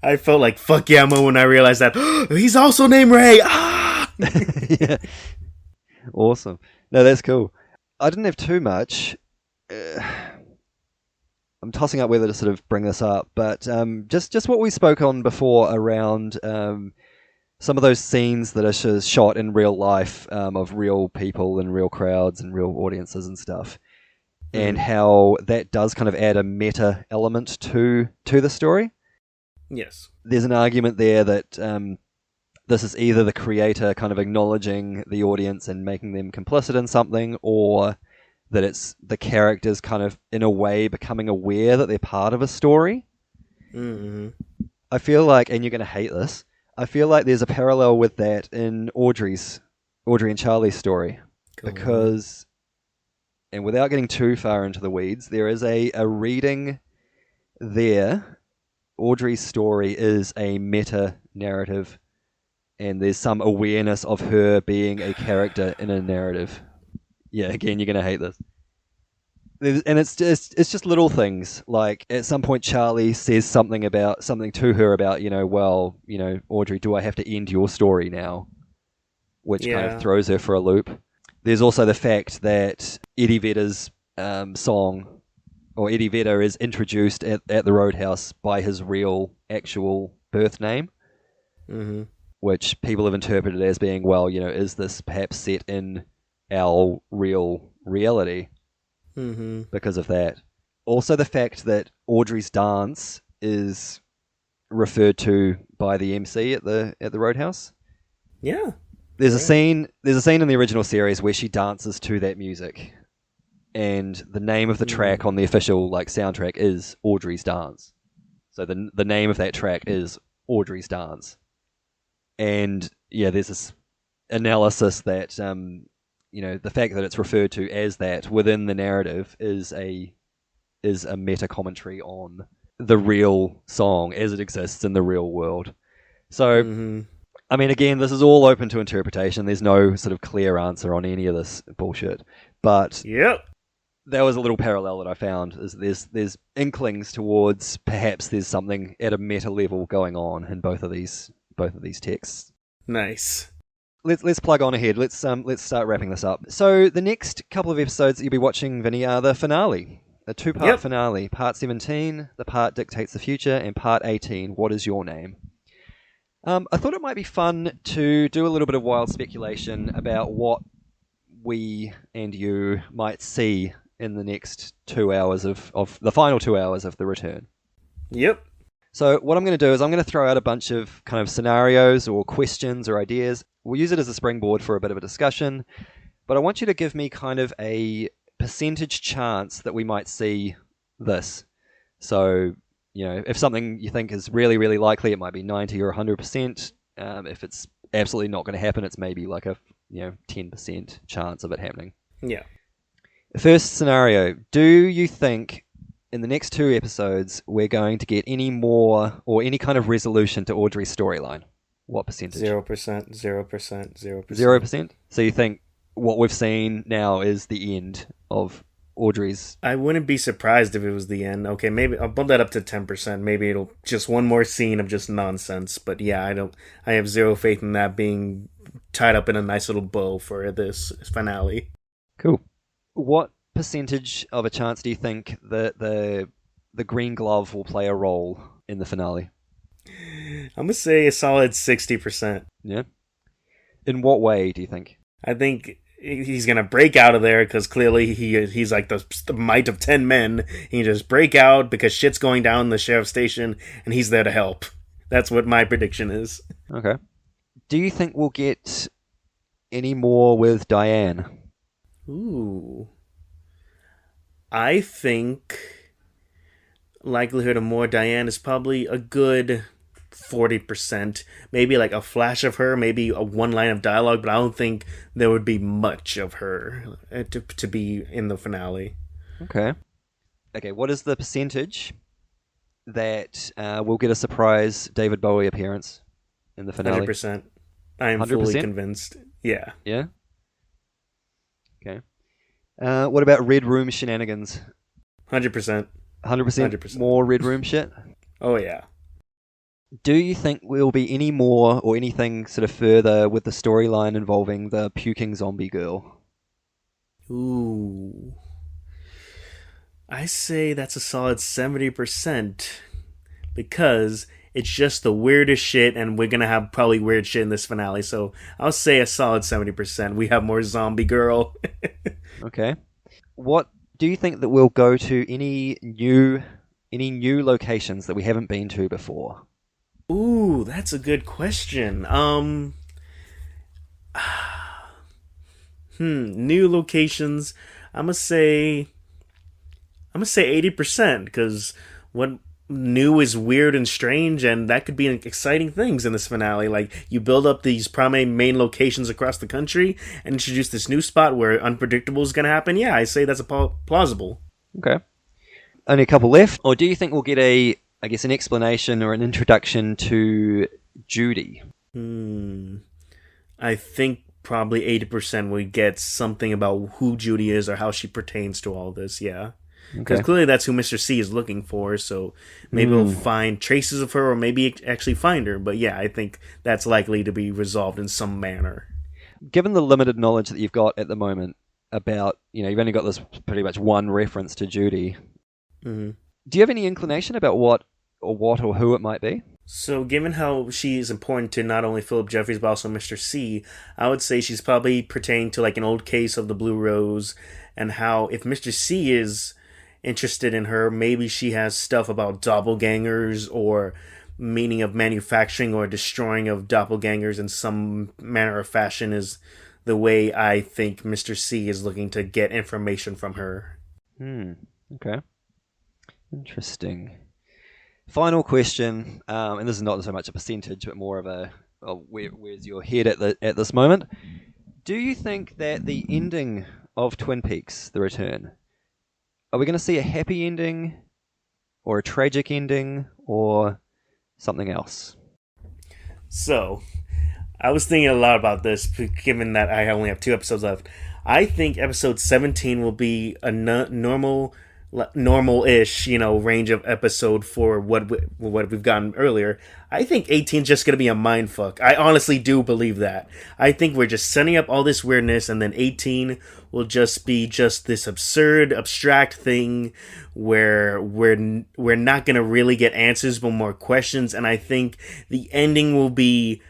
I felt like fuck yeah mo when I realized that he's also named Ray. Ah! Yeah. Awesome. No, that's cool. I didn't have too much. I'm tossing up whether to sort of bring this up, but just what we spoke on before around some of those scenes that are shot in real life of real people and real crowds and real audiences and stuff, and how that does kind of add a meta element to the story. Yes. There's an argument there that this is either the creator kind of acknowledging the audience and making them complicit in something, or that it's the characters kind of, in a way, becoming aware that they're part of a story. Mm-hmm. I feel like, and you're going to hate this, I feel like there's a parallel with that in Audrey and Charlie's story. Cool. Because, and without getting too far into the weeds, there is a reading there. Audrey's story is a meta-narrative, and there's some awareness of her being a character in a narrative. Yeah, again, you're going to hate this. And it's just little things. Like, at some point, Charlie says something to her about, Audrey, do I have to end your story now? Which kind of throws her for a loop. There's also the fact that Eddie Vedder's song, or Eddie Vedder, is introduced at the Roadhouse by his real, actual birth name. Mm-hmm. Which people have interpreted as being, is this perhaps set in our real reality? Mm-hmm. Because of that. Also the fact that Audrey's dance is referred to by the MC at the Roadhouse. Yeah. There's a scene in the original series where she dances to that music, and the name of the track on the official soundtrack is Audrey's Dance. So the name of that track is Audrey's Dance. And there's this analysis that the fact that it's referred to as that within the narrative is a meta commentary on the real song as it exists in the real world. So I mean, again, this is all open to interpretation. There's no sort of clear answer on any of this bullshit. But Yep. There was a little parallel that I found. Is there's inklings towards perhaps there's something at a meta level going on in both of these texts. Nice. Let's plug on ahead. Let's start wrapping this up. So the next couple of episodes that you'll be watching, Vinny, are the finale. A two-part finale. Part 17, The Part Dictates the Future, and Part 18, What Is Your Name? I thought it might be fun to do a little bit of wild speculation about what we and you might see in the next 2 hours of the final 2 hours of the return. Yep. So what I'm going to do is I'm going to throw out a bunch of kind of scenarios or questions or ideas. We'll use it as a springboard for a bit of a discussion, but I want you to give me kind of a percentage chance that we might see this. So, if something you think is really, really likely, it might be 90 or 100%. If it's absolutely not going to happen, it's maybe like a 10% chance of it happening. Yeah. First scenario, do you think in the next 2 episodes we're going to get any more or any kind of resolution to Audrey's storyline? What percentage? 0%, 0%, 0%. 0%? So you think what we've seen now is the end of Audrey's... I wouldn't be surprised if it was the end. Okay, maybe I'll bump that up to 10%. Maybe it'll just one more scene of just nonsense. But yeah, I have zero faith in that being tied up in a nice little bow for this finale. Cool. What percentage of a chance do you think that the green glove will play a role in the finale? I'm going to say a solid 60%. Yeah? In what way do you think? I think he's going to break out of there because clearly he's like the might of 10 men. He just break out because shit's going down in the sheriff's station and he's there to help. That's what my prediction is. Okay. Do you think we'll get any more with Diane? Ooh. I think likelihood of more Diane is probably a good 40%. Maybe like a flash of her, maybe a one line of dialogue, but I don't think there would be much of her to be in the finale. Okay, what is the percentage that we'll get a surprise David Bowie appearance in the finale? 100%. I am 100%? Fully convinced. Yeah. Yeah? Okay. What about Red Room shenanigans? 100%. 100% more Red Room shit? Oh, yeah. Do you think we'll be any more or anything sort of further with the storyline involving the puking zombie girl? Ooh. I say that's a solid 70% because it's just the weirdest shit and we're going to have probably weird shit in this finale. So I'll say a solid 70%. We have more zombie girl. Okay. What do you think that we'll go to any new locations that we haven't been to before? Ooh, that's a good question. New locations. I'm gonna say 80% because what new is weird and strange, and that could be exciting things in this finale. Like you build up these prominent main locations across the country and introduce this new spot where unpredictable is gonna happen. Yeah, I say that's plausible. Okay. Only a couple left. Or do you think we'll get an explanation or an introduction to Judy? I think probably 80% we get something about who Judy is or how she pertains to all this, yeah. Because clearly that's who Mr. C is looking for, so maybe we'll find traces of her or maybe actually find her. But yeah, I think that's likely to be resolved in some manner. Given the limited knowledge that you've got at the moment about, you've only got this pretty much one reference to Judy. Mm-hmm. Do you have any inclination about what or who it might be? So given how she is important to not only Philip Jeffries but also Mr. C, I would say she's probably pertaining to like an old case of the Blue Rose, and how if Mr. C is interested in her, maybe she has stuff about doppelgangers or meaning of manufacturing or destroying of doppelgangers in some manner or fashion is the way I think Mr. C is looking to get information from her. Okay. Interesting. Final question, and this is not so much a percentage, but more of a where's your head at this moment? Do you think that the ending of Twin Peaks: The Return, are we going to see a happy ending, or a tragic ending, or something else? So, I was thinking a lot about this, given that I only have 2 episodes left. I think episode 17 will be a normal-ish, range of episode for what we've gotten earlier. I think 18 is just gonna be a mindfuck. I honestly do believe that. I think we're just setting up all this weirdness, and then 18 will just be just this absurd, abstract thing where we're not gonna really get answers, but more questions. And I think the ending will be.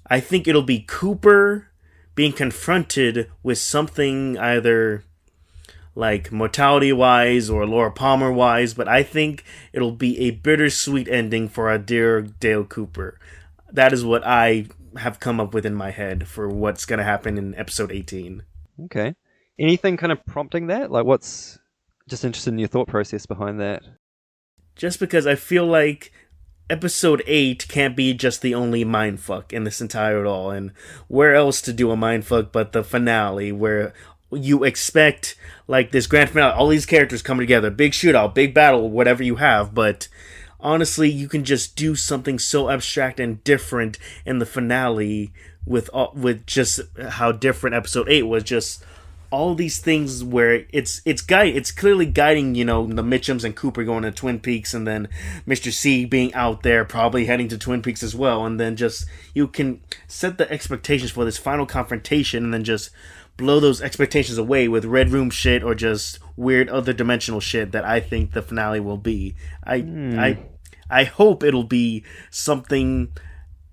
I think it'll be Cooper being confronted with something either like mortality-wise or Laura Palmer-wise, but I think it'll be a bittersweet ending for our dear Dale Cooper. That is what I have come up with in my head for what's going to happen in episode 18. Okay. Anything kind of prompting that? Like, what's... Just interested in your thought process behind that. Just because I feel like episode 8 can't be just the only mindfuck in this entire all, and where else to do a mindfuck but the finale, where you expect like this grand finale, all these characters coming together, big shootout, big battle, whatever you have, but honestly you can just do something so abstract and different in the finale with just how different episode 8 was. Just all these things where it's clearly guiding, the Mitchums and Cooper going to Twin Peaks, and then Mr. C being out there probably heading to Twin Peaks as well, and then just you can set the expectations for this final confrontation and then just blow those expectations away with Red Room shit or just weird other dimensional shit that I think the finale will be. I hope it'll be something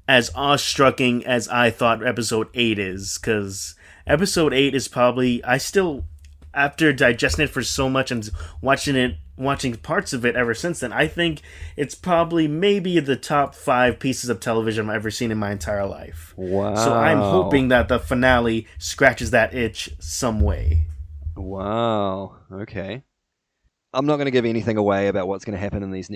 as awestrucking as I thought episode 8 is, because episode 8 is probably, I still, after digesting it for so much and watching parts of it ever since then, I think it's probably maybe the top 5 pieces of television I've ever seen in my entire life. Wow. So I'm hoping that the finale scratches that itch some way. Wow. Okay. I'm not going to give anything away about what's going to happen in these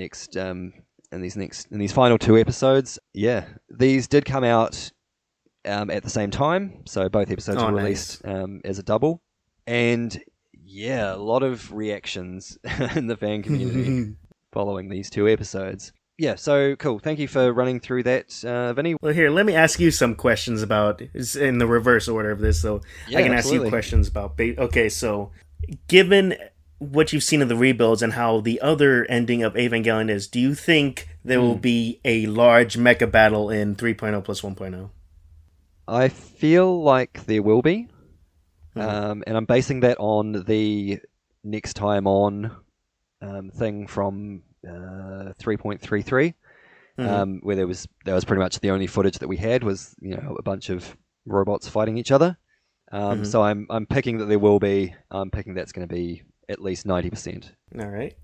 final 2 episodes. Yeah, these did come out at the same time, so both episodes were released as a double, and yeah, a lot of reactions in the fan community following these 2 episodes. Yeah, so cool. Thank you for running through that, Vinny. Well, here, let me ask you some questions about, it's in the reverse order of this, so yeah, I can absolutely. ask you questions about. Okay, so given what you've seen of the rebuilds and how the other ending of Evangelion is, do you think there will be a large mecha battle in 3.0 plus 1.0? I feel like there will be, and I'm basing that on the Next Time On thing from 3.33, where that was pretty much the only footage that we had was a bunch of robots fighting each other. So I'm picking that there will be. I'm picking that's going to be at least 90%. All right.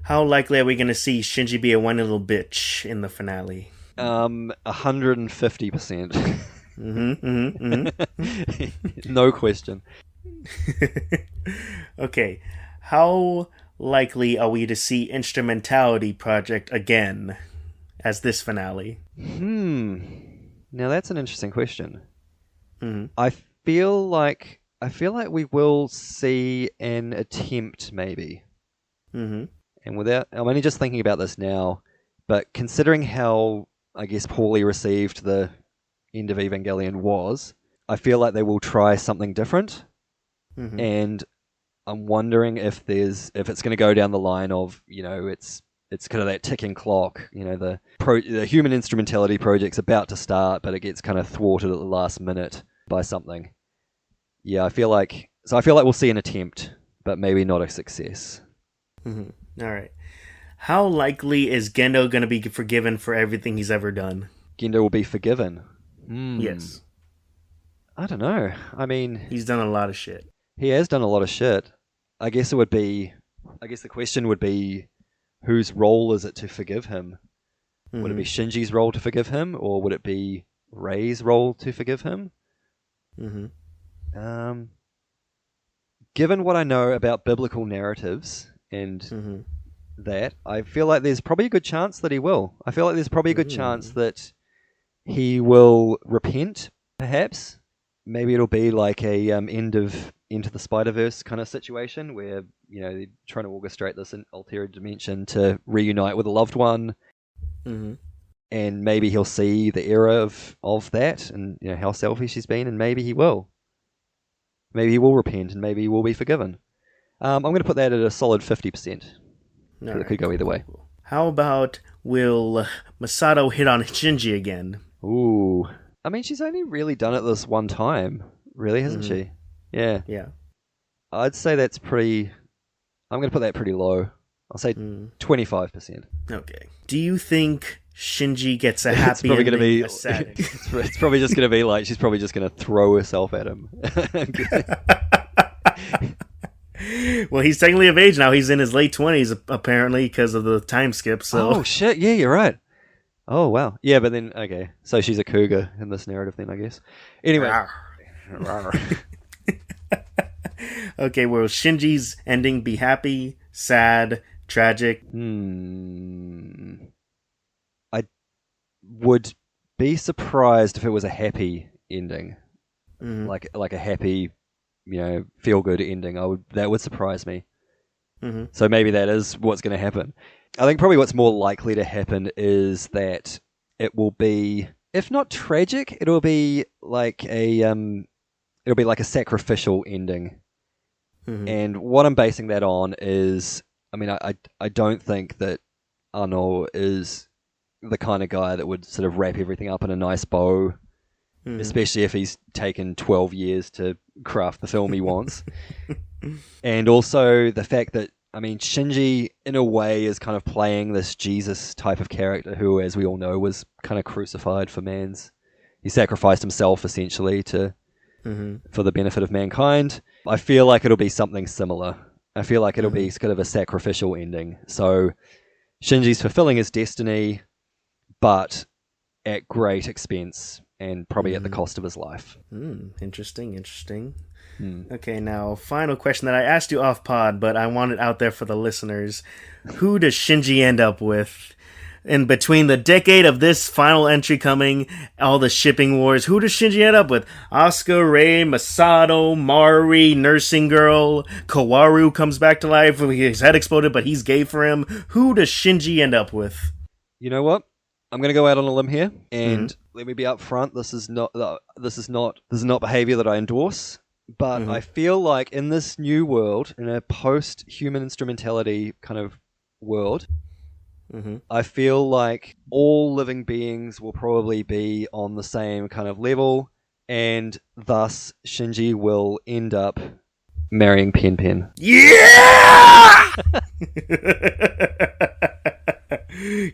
How likely are we going to see Shinji be a whiny little bitch in the finale? 150%. No question. Okay. How likely are we to see Instrumentality Project again as this finale? Now that's an interesting question. I feel like we will see an attempt, maybe. And I'm only just thinking about this now, but considering how, I guess, poorly received the End of Evangelion was, I feel like they will try something different. And I'm wondering if it's going to go down the line of, it's kind of that ticking clock. The human instrumentality project's about to start, but it gets kind of thwarted at the last minute by something. Yeah, I feel like we'll see an attempt, but maybe not a success. All right. How likely is Gendo going to be forgiven for everything he's ever done? Gendo will be forgiven. Yes. I don't know. I mean, he's done a lot of shit. He has done a lot of shit. I guess the question would be, whose role is it to forgive him? Would it be Shinji's role to forgive him, or would it be Rei's role to forgive him? Given what I know about biblical narratives and that, I feel like there's probably a good chance that he will. I feel like there's probably a good chance that he will repent, perhaps. Maybe it'll be like a end of Into the Spider-Verse kind of situation where, they're trying to orchestrate this altered dimension to reunite with a loved one. and maybe he'll see the error of that, and how selfish he's been, and maybe he will. Maybe he will repent, and maybe he will be forgiven. I'm going to put that at a solid 50%. It could go either way. How about will Masato hit on Shinji again? Ooh. I mean, she's only really done it this one time, really, hasn't she? Yeah. Yeah. I'd say that's pretty... I'm going to put that pretty low. I'll say 25%. Okay. Do you think Shinji gets a happy ending? It's probably just going to be like, she's probably just going to throw herself at him. Well, he's technically of age now. He's in his late 20s, apparently, because of the time skip. So. Oh, shit. Yeah, you're right. Oh, wow. Yeah, but then, okay. So she's a cougar in this narrative then, I guess. Anyway. Okay, will Shinji's ending be happy, sad, tragic? I would be surprised if it was a happy ending. Like a happy, feel-good ending. That would surprise me. So maybe that is what's going to happen. I think probably what's more likely to happen is that it will be, if not tragic, it'll be like a sacrificial ending. And what I'm basing that on is, I mean, I don't think that Arno is the kind of guy that would sort of wrap everything up in a nice bow, especially if he's taken 12 years to craft the film he wants. And also the fact that, I mean, Shinji, in a way, is kind of playing this Jesus type of character who, as we all know, was kind of crucified for man's... He sacrificed himself, essentially, for the benefit of mankind. I feel like it'll be something similar. I feel like it'll be kind of a sacrificial ending. So Shinji's fulfilling his destiny, but at great expense and probably at the cost of his life. Interesting. Okay, now, final question that I asked you off pod, but I want it out there for the listeners. Who does Shinji end up with? In between the decade of this final entry coming, all the shipping wars, who does Shinji end up with? Asuka, Rei, Masato, Mari, Nursing Girl, Kawaru comes back to life, his head exploded, but he's gay for him. Who does Shinji end up with? You know what? I'm going to go out on a limb here, and let me be upfront. This is not behavior that I endorse. But I feel like in this new world, in a post-human instrumentality kind of world, I feel like all living beings will probably be on the same kind of level, and thus Shinji will end up marrying Pen Pen. Yeah!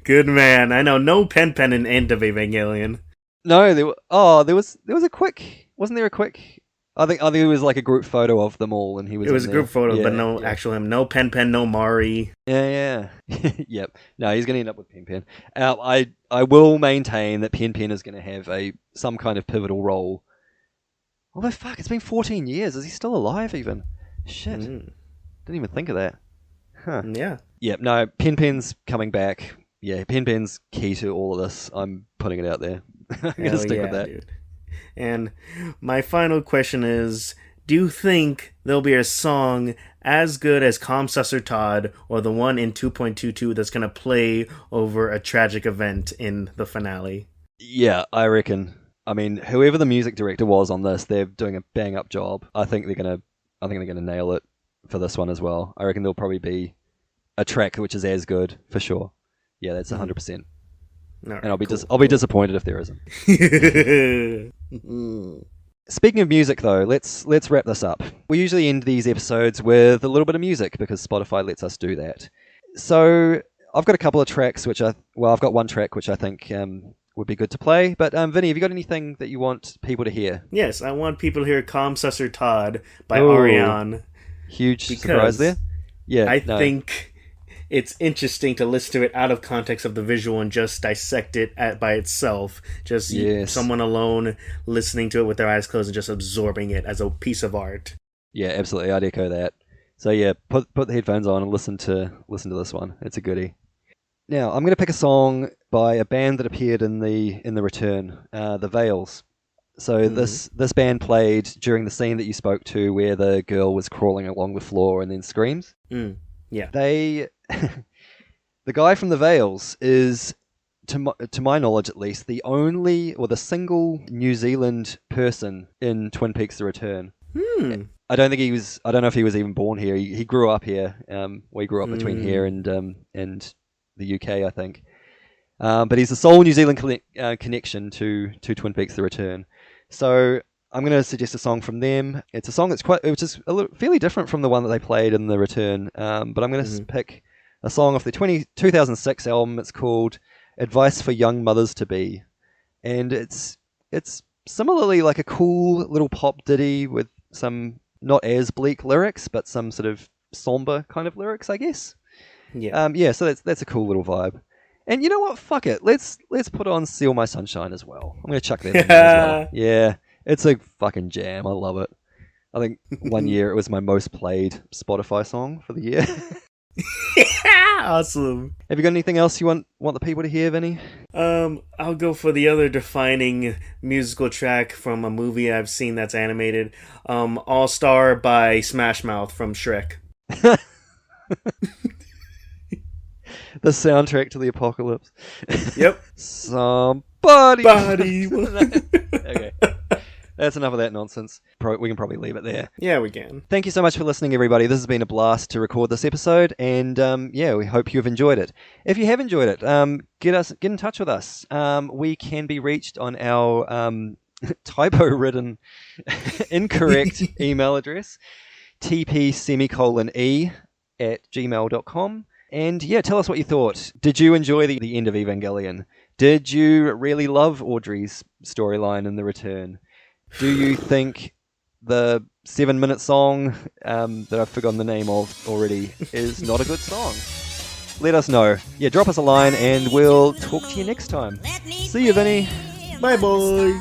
Good man. I know, no Pen Pen in End of Evangelion. No, there was a quick... Wasn't there a quick... I think it was like a group photo of them all, and he was. It was a group photo, but no actual him. No Pen Pen, no Mari. Yeah. Yep. No, he's going to end up with Pen Pen. I will maintain that Pen Pen is going to have some kind of pivotal role. Although, fuck, it's been 14 years. Is he still alive even? Shit. Didn't even think of that. Huh. Yeah. Yep. No, Pen Pen's coming back. Yeah, Pen Pen's key to all of this. I'm putting it out there. I'm going to stick with that. Dude. And my final question is, do you think there'll be a song as good as Calm Susser Todd or the one in 2.22 that's going to play over a tragic event in the finale? Yeah, I reckon. I mean, whoever the music director was on this, they're doing a bang up job. I think they're gonna nail it for this one as well. I reckon there'll probably be a track which is as good for sure. Yeah, that's 100%. Right, and I'll be disappointed if there isn't. Speaking of music, though, let's wrap this up. We usually end these episodes with a little bit of music because Spotify lets us do that. So I've got a couple of tracks I've got one track which I think would be good to play. But Vinny, have you got anything that you want people to hear? Yes, I want people to hear Calm Susser Todd by Ariane. Huge surprise there. Yeah, I think it's interesting to listen to it out of context of the visual and just dissect it by itself. Just someone alone listening to it with their eyes closed and just absorbing it as a piece of art. Yeah, absolutely. I'd echo that. So yeah, put the headphones on and listen to this one. It's a goodie. Now I'm going to pick a song by a band that appeared in the Return, the Veils. So this band played during the scene that you spoke to, where the girl was crawling along the floor and then screams. Yeah. The guy from the Veils is to my knowledge at least, the only or the single New Zealand person in Twin Peaks: The Return. I don't know if he was even born here. He grew up here. We grew up between here and the UK, I think. But he's the sole New Zealand connection to Twin Peaks: The Return. So I'm going to suggest a song from them. It's a song which is fairly different from the one that they played in The Return. But I'm going to pick a song off the 2006 album. It's called Advice for Young Mothers to Be, and it's similarly like a cool little pop ditty with some not as bleak lyrics, but some sort of somber kind of lyrics, I guess. Yeah. So that's a cool little vibe. And you know what? Fuck it. Let's put on Seal My Sunshine as well. I'm gonna chuck that in there as well. Yeah, it's a fucking jam. I love it. I think one year it was my most played Spotify song for the year. Awesome. Have you got anything else you want the people to hear, Vinny? I'll go for the other defining musical track from a movie I've seen that's animated. All Star by Smash Mouth from Shrek. The soundtrack to the apocalypse. Yep. Somebody. Okay. That's enough of that nonsense. We can probably leave it there. Yeah, we can. Thank you so much for listening, everybody. This has been a blast to record this episode, and we hope you've enjoyed it. If you have enjoyed it, get in touch with us. We can be reached on our typo-ridden, incorrect email address, tp@gmail.com. And tell us what you thought. Did you enjoy the end of Evangelion? Did you really love Audrey's storyline in The Return? Do you think the 7-minute song that I've forgotten the name of already is not a good song? Let us know. Yeah, drop us a line and we'll talk to you next time. See you, Vinny. Bye, boy.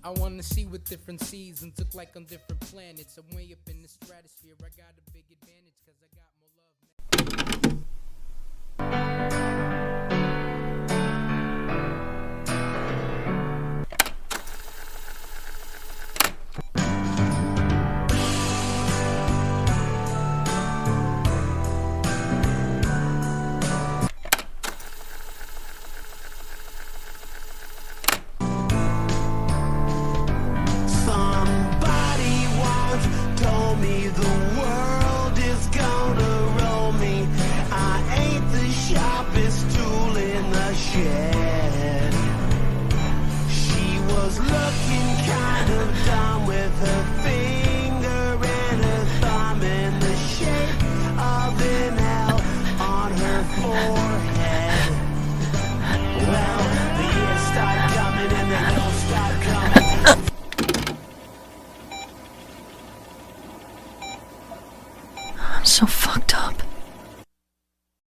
I wanna see what different seasons look like on different planets. I'm way up in the stratosphere. I got a big advantage cause I got more love. So fucked up.